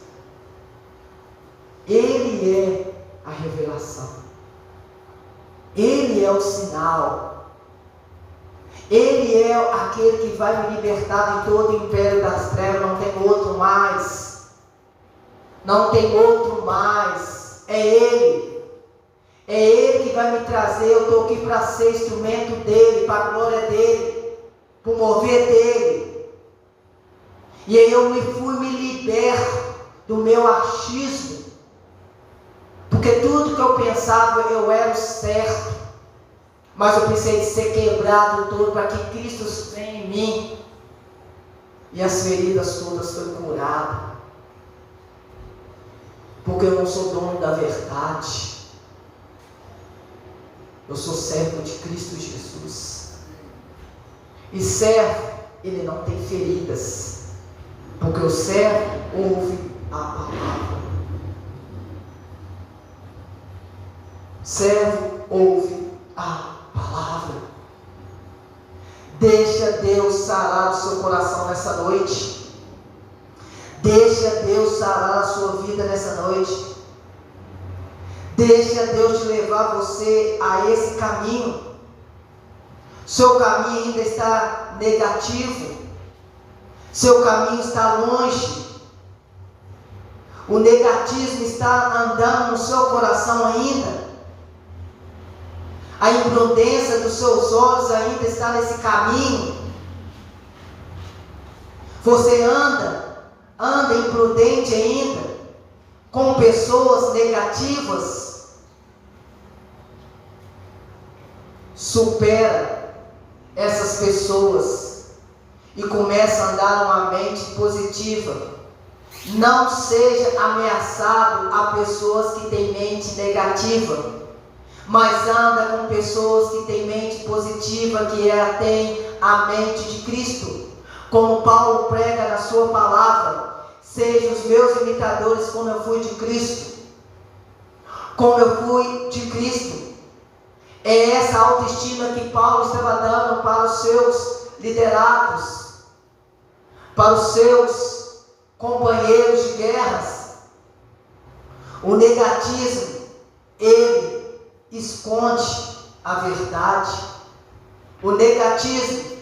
Ele é a revelação. Ele é o sinal. Ele é aquele que vai me libertar de todo o império das trevas. Não tem outro mais. Não tem outro mais. É Ele. É Ele que vai me trazer. Eu estou aqui para ser instrumento dEle, para a glória dEle, para o mover dEle. E aí eu me liberto do meu achismo. Porque tudo que eu pensava eu era o certo. Mas eu precisei de ser quebrado todo para que Cristo venha em mim. E as feridas todas foram curadas. Porque eu não sou dono da verdade. Eu sou servo de Cristo Jesus. E servo ele não tem feridas, porque o servo ouve a palavra. Servo ouve a palavra. Deixa Deus sarar o seu coração nessa noite. Deixa Deus sarar a sua vida nessa noite. Deixa Deus te levar você a esse caminho. Seu caminho ainda está negativo. Seu caminho está longe. O negativismo está andando no seu coração ainda. A imprudência dos seus olhos ainda está nesse caminho. Você anda imprudente ainda, com pessoas negativas. Supera essas pessoas e começa a andar numa mente positiva. Não seja ameaçado a pessoas que têm mente negativa, mas anda com pessoas que têm mente positiva, que têm a mente de Cristo. Como Paulo prega na sua palavra: sejam os meus imitadores como eu fui de Cristo. Como eu fui de Cristo. É essa autoestima que Paulo estava dando para os seus liderados, para os seus companheiros de guerras. O negativismo, ele esconde a verdade. O negativismo,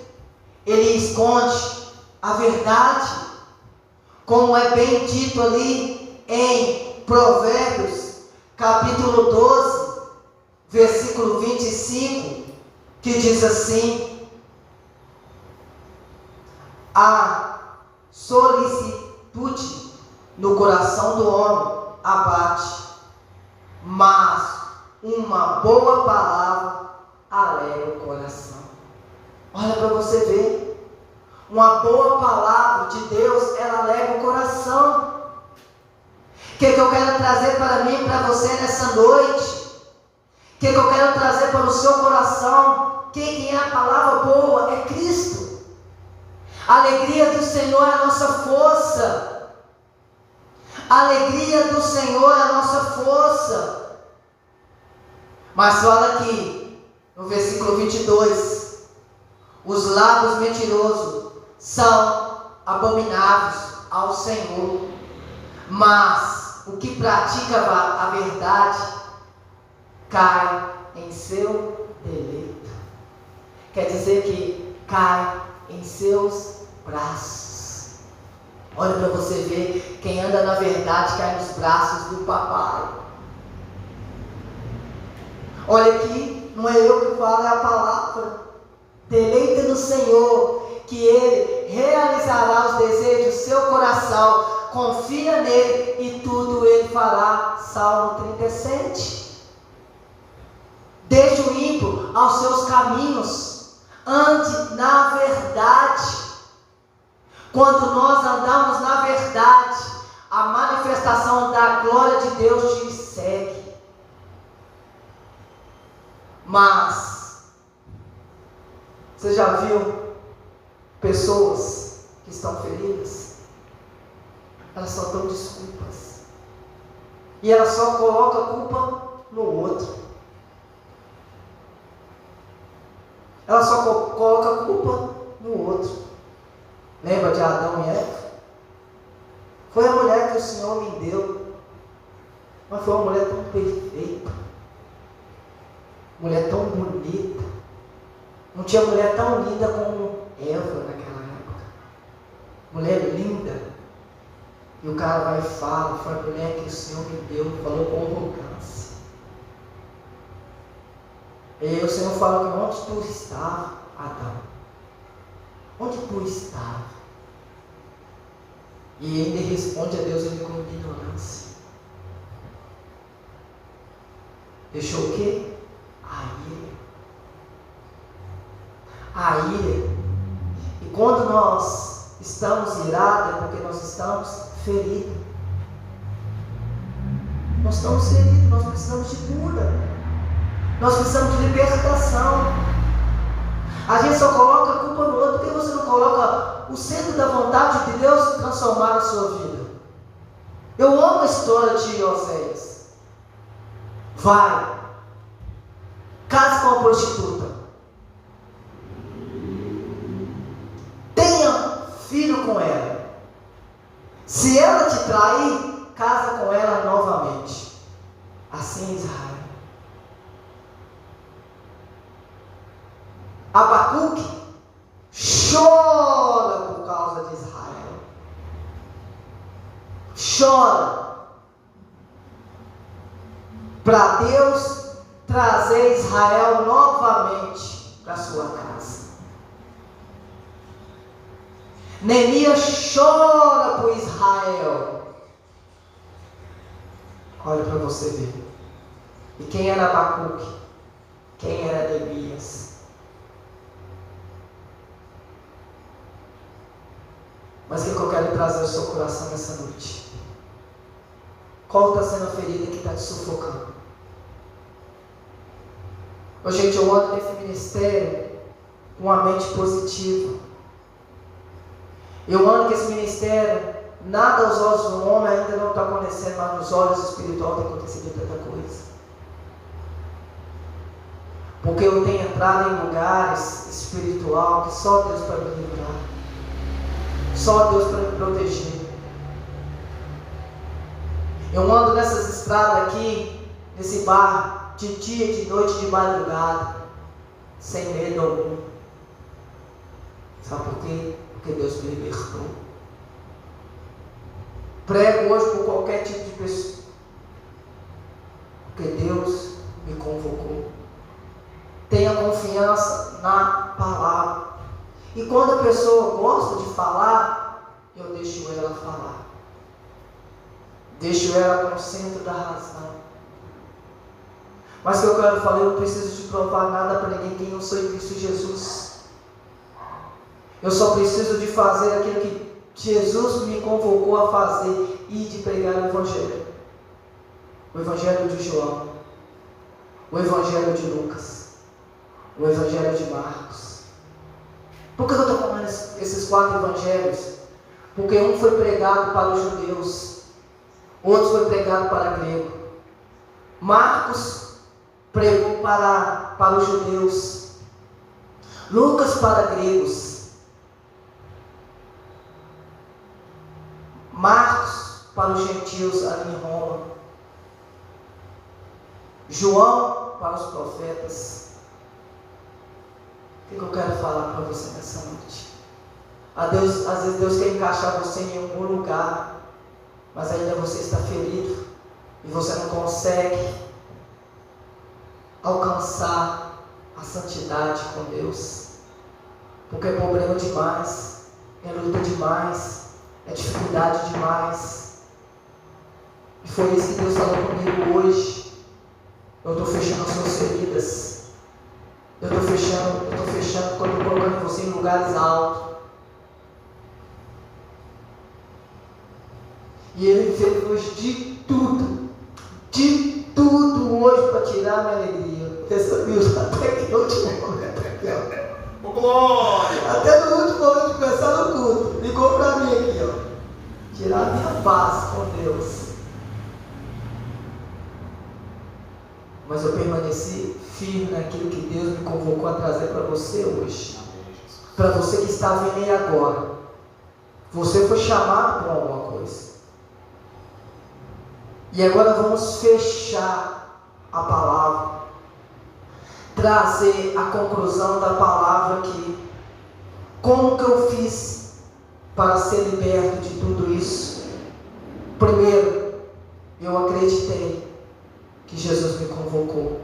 ele esconde a verdade. Como é bem dito ali em Provérbios, capítulo 12, versículo 25, que diz assim: a solicitude no coração do homem abate, mas uma boa palavra alegra o coração. Olha para você ver, uma boa palavra de Deus, ela alegra o coração. O que eu quero trazer para mim e para você nessa noite? O que eu quero trazer para o seu coração? Quem é a palavra boa? É Cristo. A alegria do Senhor é a nossa força. A alegria do Senhor é a nossa força. Mas fala aqui, no versículo 22, os lábios mentirosos são abomináveis ao Senhor, mas o que pratica a verdade cai em seu deleito. Quer dizer que cai em seus braços. Olha para você ver, quem anda na verdade cai nos braços do papai. Olha aqui, não é eu que falo, é a palavra. Deleita no Senhor, que Ele realizará os desejos do seu coração. Confia nele e tudo Ele fará. Salmo 37. Deixe o ímpio aos seus caminhos, ande na verdade. Quando nós andamos na verdade, a manifestação da glória de Deus te segue. Mas você já viu pessoas que estão feridas? Elas só dão desculpas e elas só colocam a culpa no outro. Ela só coloca a culpa no outro. Lembra de Adão e Eva? Foi a mulher que o Senhor me deu, mas foi uma mulher tão perfeita, mulher tão bonita. Não tinha mulher tão linda como Eva naquela época. Mulher linda. E o cara vai e fala: foi a mulher que o Senhor me deu. Falou com arrogância. E o Senhor fala: que onde tu estava, Adão? Onde tu estava? E ele responde a Deus ele com ignorância. Deixou o quê? A ira. A ira. E quando nós estamos irados, é porque nós estamos feridos. Nós estamos feridos, nós precisamos de cura. Nós precisamos de libertação. A gente só coloca a culpa no outro. Por que você não coloca o centro da vontade de Deus transformar a sua vida? Eu amo a história de Oséias. Vai, case com uma prostituta, tenha filho com ela. Se ela te trair, casa com ela novamente. Assim é Israel. Abacuque chora por causa de Israel. Chora para Deus trazer Israel novamente para sua casa. Neemias chora por Israel. Olha para você ver. E quem era Abacuque? Quem era Neemias? Mas o que eu quero trazer ao seu coração nessa noite? Qual está sendo a ferida que está te sufocando? Ô, gente, eu ando nesse ministério com uma mente positiva. Eu ando com esse ministério, nada aos olhos do homem ainda não está acontecendo, mas nos olhos espirituais tem acontecido tanta coisa. Porque eu tenho entrado em lugares espirituais que só Deus para me livrar. Só Deus para me proteger. Eu ando nessas estradas aqui, nesse bar, de dia, de noite, de madrugada, sem medo algum. Sabe por quê? Porque Deus me libertou. Prego hoje por qualquer tipo de pessoa, porque Deus me convocou. Tenha confiança na palavra. E quando a pessoa gosta de falar, eu deixo ela falar. Deixo ela no centro da razão. Mas o que eu quero falar, eu não preciso de provar nada para ninguém quem eu sou em Cristo Jesus. Eu só preciso de fazer aquilo que Jesus me convocou a fazer e de pregar o Evangelho. O Evangelho de João, o Evangelho de Lucas, o Evangelho de Marcos. Por que eu estou falando esses 4 evangelhos? Porque um foi pregado para os judeus, outro foi pregado para grego. Marcos pregou para os judeus, Lucas para gregos, Marcos para os gentios ali em Roma, João para os profetas. O que eu quero falar para você nessa noite? Às vezes Deus quer encaixar você em algum lugar, mas ainda você está ferido e você não consegue alcançar a santidade com Deus, porque é problema demais, é luta demais, é dificuldade demais. E foi isso que Deus falou comigo hoje. Eu estou fechando as suas feridas. Eu estou fechando quando eu estou colocando você em lugares altos. E Ele fez hoje de tudo hoje para tirar a minha alegria. Você sabia? Até que no último momento aqui, ó. Glória! Até no último momento de começar no culto, ligou para mim aqui, ó. Tirar a minha paz com Deus. Mas eu permaneci firme naquilo que Deus me convocou a trazer para você hoje. Para você que está vendo aí agora. Você foi chamado por alguma coisa. E agora vamos fechar a palavra. Trazer a conclusão da palavra aqui. Como que eu fiz para ser liberto de tudo isso? Primeiro, eu acreditei que Jesus me convocou.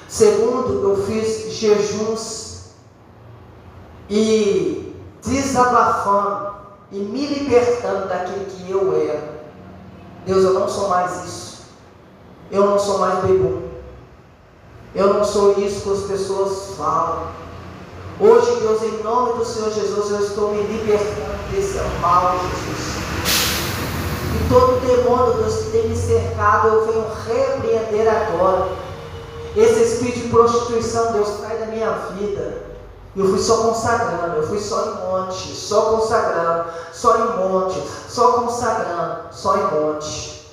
Segundo, eu fiz jejuns e desabafando e me libertando daquilo que eu era. Deus, eu não sou mais isso. Eu não sou mais bebum. Eu não sou isso que as pessoas falam. Hoje, Deus, em nome do Senhor Jesus, eu estou me libertando desse mal, Jesus. E todo demônio, Deus, que tem me cercado, eu venho repreender agora. Esse espírito de prostituição, Deus, sai da minha vida. Eu fui só consagrando, eu fui só em monte, só consagrando, só em monte, só consagrando, só em monte,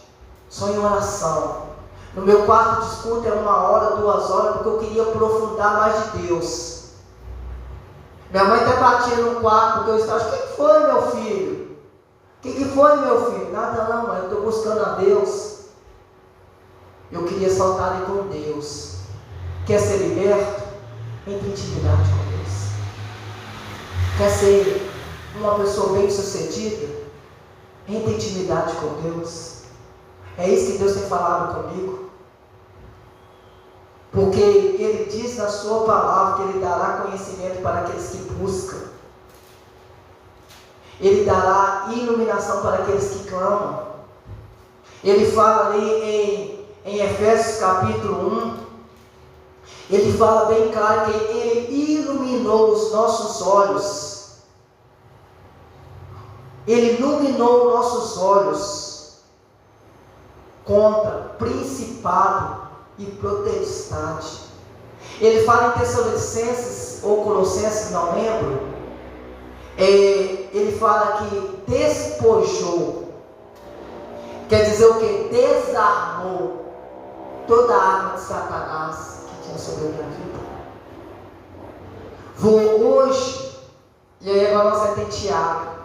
só em oração. No meu quarto de escuta é 1 hora, 2 horas, porque eu queria aprofundar mais de Deus. Minha mãe até batia no quarto, porque eu estava, o que foi, meu filho? O que foi, meu filho? Nada não, mãe, eu estou buscando a Deus. Eu queria só estar ali com Deus. Quer ser liberto? Entre intimidade com Deus. Quer ser uma pessoa bem sucedida? Entre intimidade com Deus. É isso que Deus tem falado comigo. Porque Ele diz na sua palavra que Ele dará conhecimento para aqueles que buscam. Ele dará iluminação para aqueles que clamam. Ele fala ali em Efésios capítulo 1, ele fala bem claro que Ele iluminou os nossos olhos. Ele iluminou nossos olhos contra principado e potestade. Ele fala em Tessalonicenses ou Colossenses, não lembro. Ele fala que despojou. Quer dizer o que? Desarmou toda a arma de Satanás que tinha sobre a minha vida. Vou hoje, e aí agora nós vamos ter Tiago.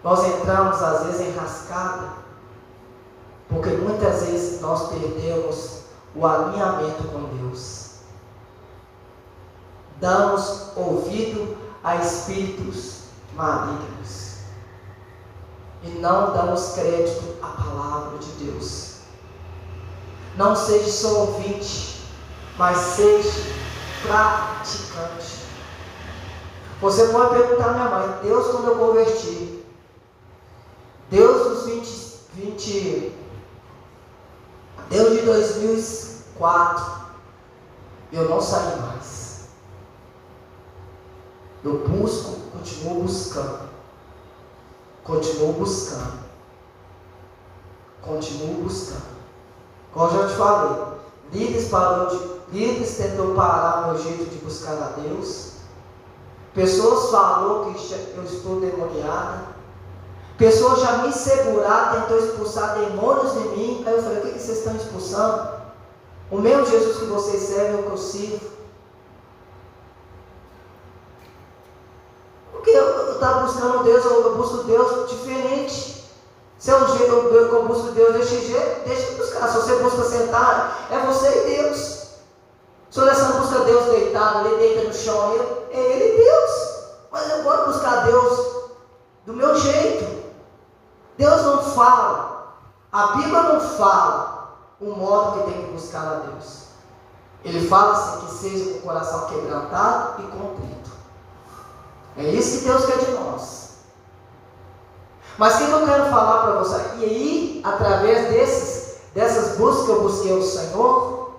Nós entramos às vezes em rascada, porque muitas vezes nós perdemos o alinhamento com Deus. Damos ouvido a espíritos malignos e não damos crédito à palavra de Deus. Não seja só ouvinte, mas seja praticante. Você pode perguntar à minha mãe, Deus, quando eu converti, Deus dos 20, Deus de 2004, eu não saí mais. Eu busco, continuo buscando. Continuo buscando. Como eu já te falei, líderes tentou parar meu jeito de buscar a Deus. Pessoas falaram que eu estou demoniada. Pessoas já me seguraram, tentou expulsar demônios de mim. Aí eu falei, o que vocês estão expulsando? O mesmo Jesus que vocês servem é o que eu sirvo. Porque eu estava buscando Deus, eu busco Deus diferente. Se é um jeito que eu busco Deus desse jeito, deixa eu buscar. Se você busca sentar, é você e Deus. Se você não busca Deus deitado, ele deita no chão, é Ele e Deus. Mas eu gosto de buscar Deus do meu jeito. Deus não fala, a Bíblia não fala o modo que tem que buscar a Deus. Ele fala assim, que seja com o coração quebrantado e contrito. É isso que Deus quer de nós. Mas o que eu quero falar para você? E aí, através dessas buscas que eu busquei ao Senhor,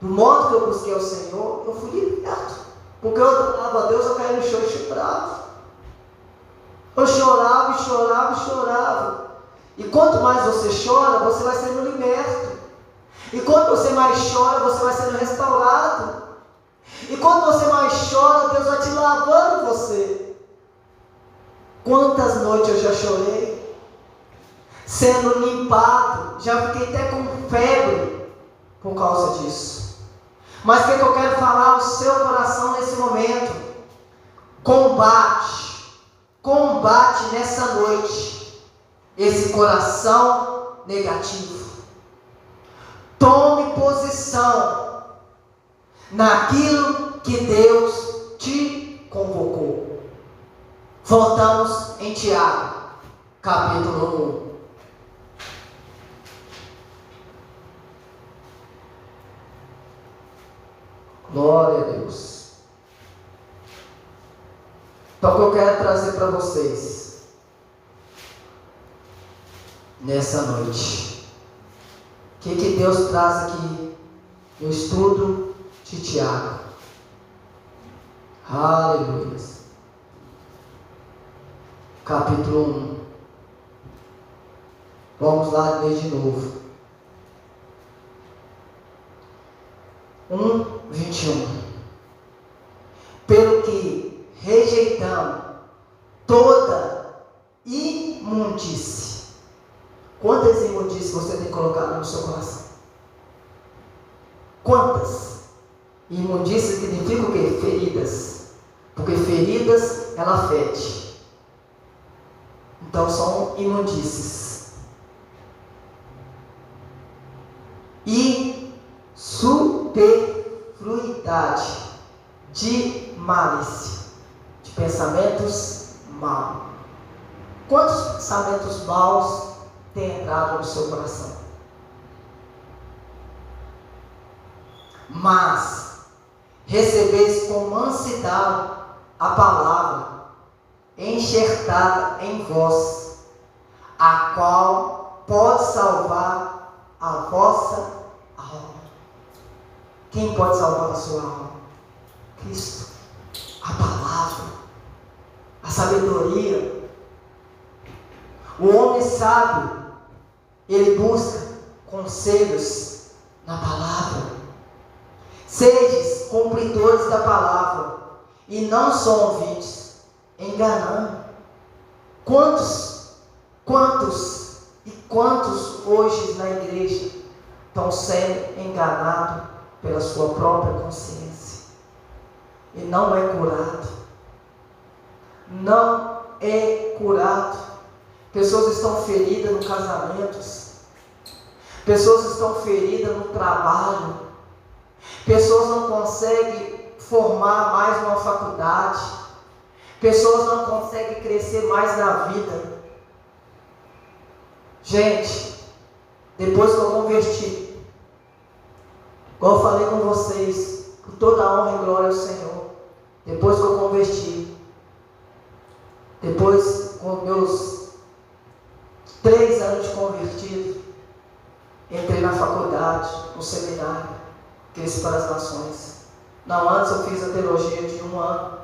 do modo que eu busquei ao Senhor, eu fui liberto. Porque eu adorava a Deus, eu caía no chão e chorava. Eu chorava e chorava e chorava. E quanto mais você chora, você vai sendo liberto. E quanto você mais chora, você vai sendo restaurado. E quando você mais chora, Deus vai te lavando você. Quantas noites eu já chorei, sendo limpado, já fiquei até com febre por causa disso. Mas o que eu quero falar ao seu coração nesse momento? Combate nessa noite esse coração negativo. Tome posição naquilo que Deus te convocou. Voltamos em Tiago, capítulo 1. Glória a Deus. Então o que eu quero trazer para vocês nessa noite, o que Deus traz aqui no estudo de Tiago? Aleluia. Capítulo 1. Vamos lá ler de novo. 1:21. Quantas imundícias você tem colocado no seu coração? Quantas? Imundícias significa o quê? Feridas. Porque feridas, ela fede. Então são imundícias. E superfluidade de malícia, de pensamentos maus. Quantos pensamentos maus têm entrado no seu coração? Mas recebeis com mansidão a palavra enxertada em vós, a qual pode salvar a vossa alma. Quem pode salvar a sua alma? Cristo. A palavra, a sabedoria. O homem sábio, ele busca conselhos na palavra. Sedes cumpridores da palavra e não só ouvintes, enganando. Quantos hoje na igreja estão sendo enganados pela sua própria consciência e não é curado? Não é curado. Pessoas estão feridas no casamento, pessoas estão feridas no trabalho, pessoas não conseguem formar mais uma faculdade, pessoas não conseguem crescer mais na vida. Gente, depois que eu converti, igual eu falei com vocês, com toda a honra e glória ao Senhor, depois que eu converti, depois com meus 3 anos de convertido, entrei na faculdade, no seminário, Cristo para as Nações. Não, antes eu fiz a teologia de 1 ano.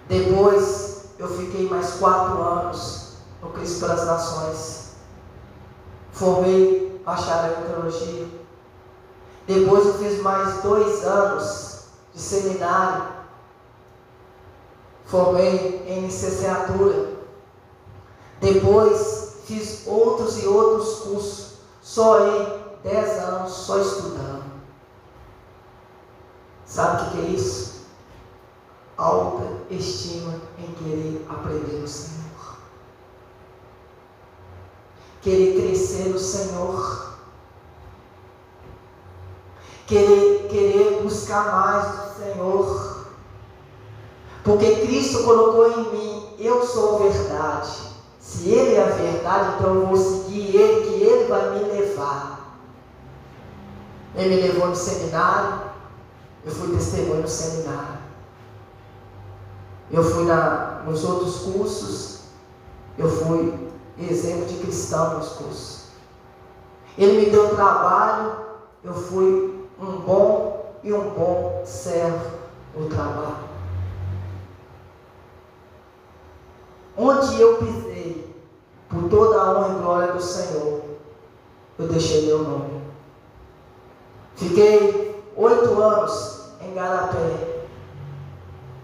Depois eu fiquei mais 4 anos no Cristo para as Nações. Formei bacharel em teologia. Depois eu fiz mais 2 anos de seminário. Formei em licenciatura. Depois fiz outros e outros cursos. Só em 10 anos, só estudando. Sabe o que é isso? Alta estima em querer aprender no Senhor. Querer crescer no Senhor. Querer buscar mais do Senhor. Porque Cristo colocou em mim, eu sou a verdade. Se Ele é a verdade, então eu vou seguir Ele, que Ele vai me levar. Ele me levou no seminário, eu fui testemunho no seminário. Eu fui nos outros cursos, eu fui exemplo de cristão nos cursos. Ele me deu trabalho, eu fui um bom servo no trabalho. Onde eu pisei, por toda a honra e glória do Senhor, eu deixei meu nome. Fiquei 8 anos em Garapé.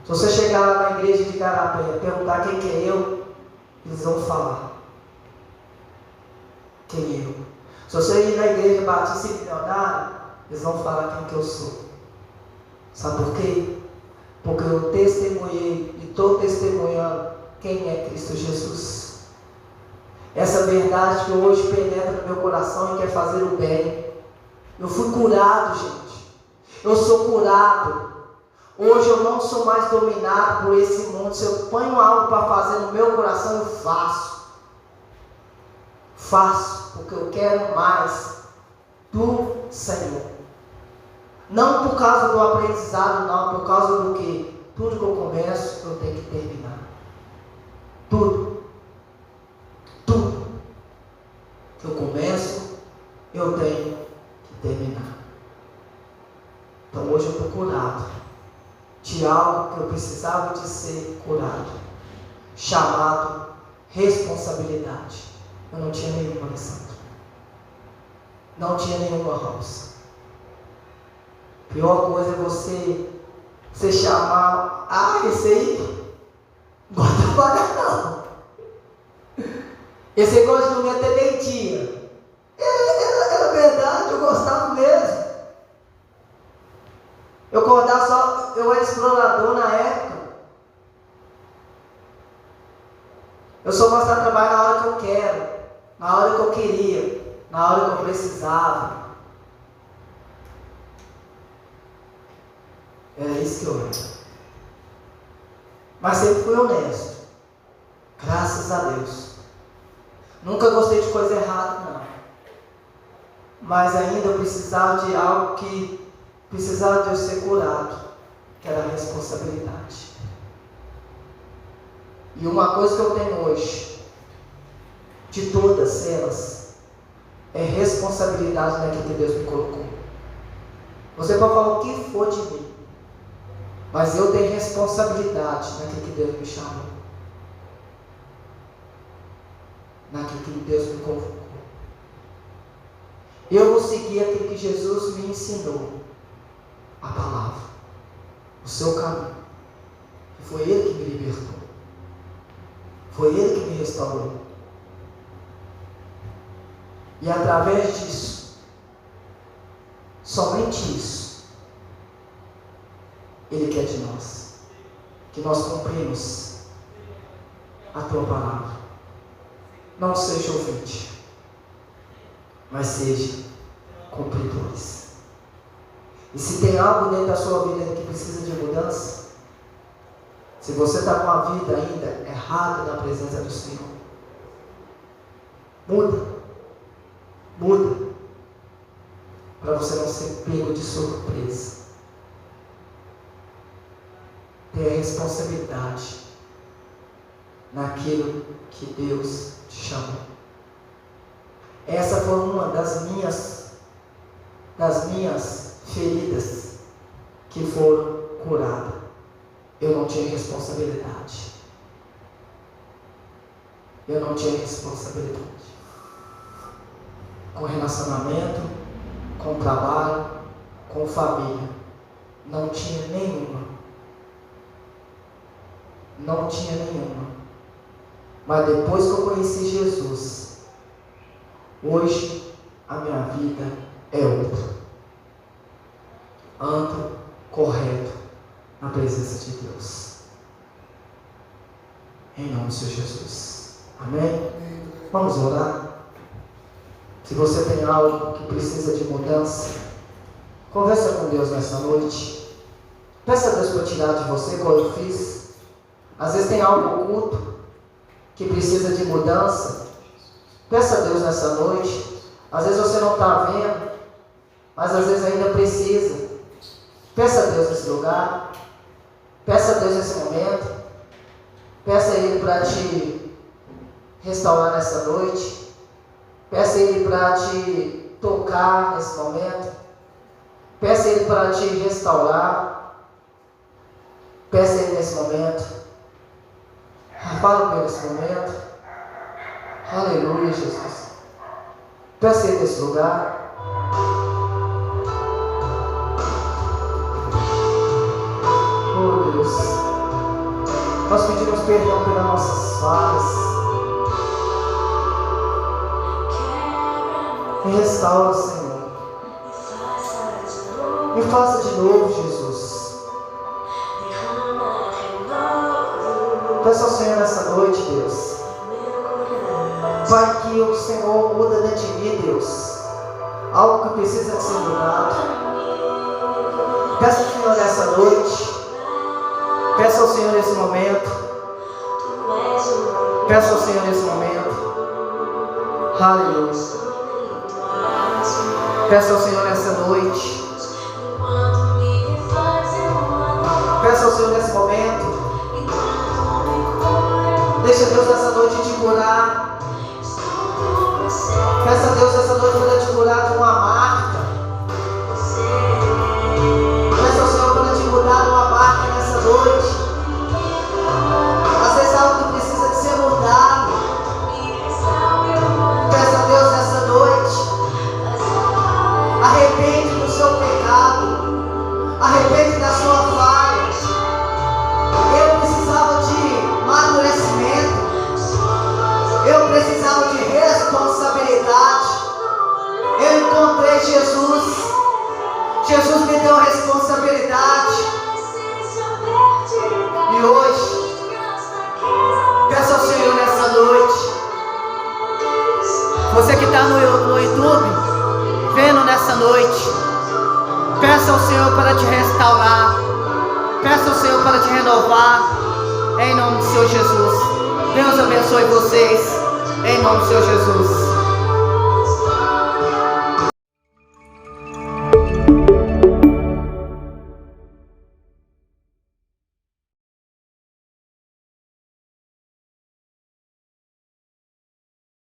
Se você chegar lá na igreja de Garapé e perguntar quem que é eu, eles vão falar. Quem é eu? Se você ir na igreja Batista e Milionário, eles vão falar quem que eu sou. Sabe por quê? Porque eu testemunhei e estou testemunhando quem é Cristo Jesus. Essa verdade que hoje penetra no meu coração e quer fazer o bem. Eu fui curado, gente. Eu sou curado. Hoje eu não sou mais dominado por esse mundo. Se eu ponho algo para fazer no meu coração, eu faço. Faço, porque eu quero mais do Senhor. Não por causa do aprendizado, não. Por causa do que? Tudo que eu começo, eu tenho que terminar. Tudo que eu começo, eu tenho que terminar. Então hoje eu estou curado de algo que eu precisava de ser curado, chamado responsabilidade. Eu não tinha nenhuma, Alessandro. Não tinha nenhuma, Rosa. Pior coisa é você chamar, esse aí não gosta de pagar não. Esse aí gosta de dormir até meio-dia. Eu era explorador na época. Eu só gosto de trabalhar na hora que eu quero, na hora que eu queria, na hora que eu precisava. Era isso que eu era. Mas sempre fui honesto. Graças a Deus. Nunca gostei de coisa errada, não. Mas ainda eu precisava de algo que precisava de eu ser curado, que era a responsabilidade. E uma coisa que eu tenho hoje, de todas elas, é responsabilidade naquilo que Deus me colocou. Você pode falar o que for de mim, mas eu tenho responsabilidade naquilo que Deus me chamou, naquilo que Deus me convocou. Eu vou seguir aquilo que Jesus me ensinou, a palavra, o seu caminho. E foi Ele que me libertou. Foi Ele que me restaurou. E através disso, somente isso, Ele quer de nós. Que nós cumprimos a Tua palavra. Não seja ouvinte, mas seja cumpridores. E se tem algo dentro da sua vida que precisa de mudança, se você está com a vida ainda errada na presença do Senhor, muda, para você não ser pego de surpresa. Tenha responsabilidade naquilo que Deus te chamou. Essa foi uma das minhas feridas que foram curadas. Eu não tinha responsabilidade. Com relacionamento, com trabalho, com família. Não tinha nenhuma. Mas depois que eu conheci Jesus, hoje a minha vida é outra. Ando correto na presença de Deus. Em nome do Senhor Jesus. Amém? Vamos orar. Se você tem algo que precisa de mudança, conversa com Deus nessa noite. Peça a Deus para tirar de você, como eu fiz. Às vezes tem algo oculto que precisa de mudança. Peça a Deus nessa noite. Às vezes você não está vendo, mas às vezes ainda precisa. Peça a Deus nesse lugar. Peça a Deus nesse momento. Peça a Ele para te restaurar nessa noite. Peça a Ele para te tocar nesse momento. Peça a Ele para te restaurar. Peça a Ele nesse momento. Fala com Ele nesse momento. Aleluia, Jesus. Peça a Ele nesse lugar. Oh, Deus. Nós pedimos perdão pelas nossas falhas. Me restaura, Senhor. Me faça de novo, Jesus. Peça ao Senhor nessa noite, Deus. Pai, que o Senhor muda dentro de mim, Deus. Algo que precisa de ser mudado. Peça ao Senhor nessa noite. Peça ao Senhor nesse momento. Peça ao Senhor nesse momento. Aleluia. Peça ao Senhor nessa noite. Peça ao Senhor nesse momento. Deixa Deus nessa noite te curar. Peça a Deus nessa noite para te curar de uma marca. Peça ao Senhor para te curar de uma marca nessa noite. Às vezes algo que precisa de ser mudado. Peça a Deus nessa noite. Arrepende do seu pecado. Arrepende da sua falha. Eu precisava de amadurecimento. Eu precisava de responsabilidade. Eu encontrei Jesus. Jesus me me deu responsabilidade. E hoje, peça ao Senhor nessa noite. Você que está no YouTube, vendo nessa noite, peça ao Senhor para te restaurar. Peça ao Senhor para te renovar. Em nome do Senhor Jesus. Deus abençoe vocês. Em nome do Senhor Jesus.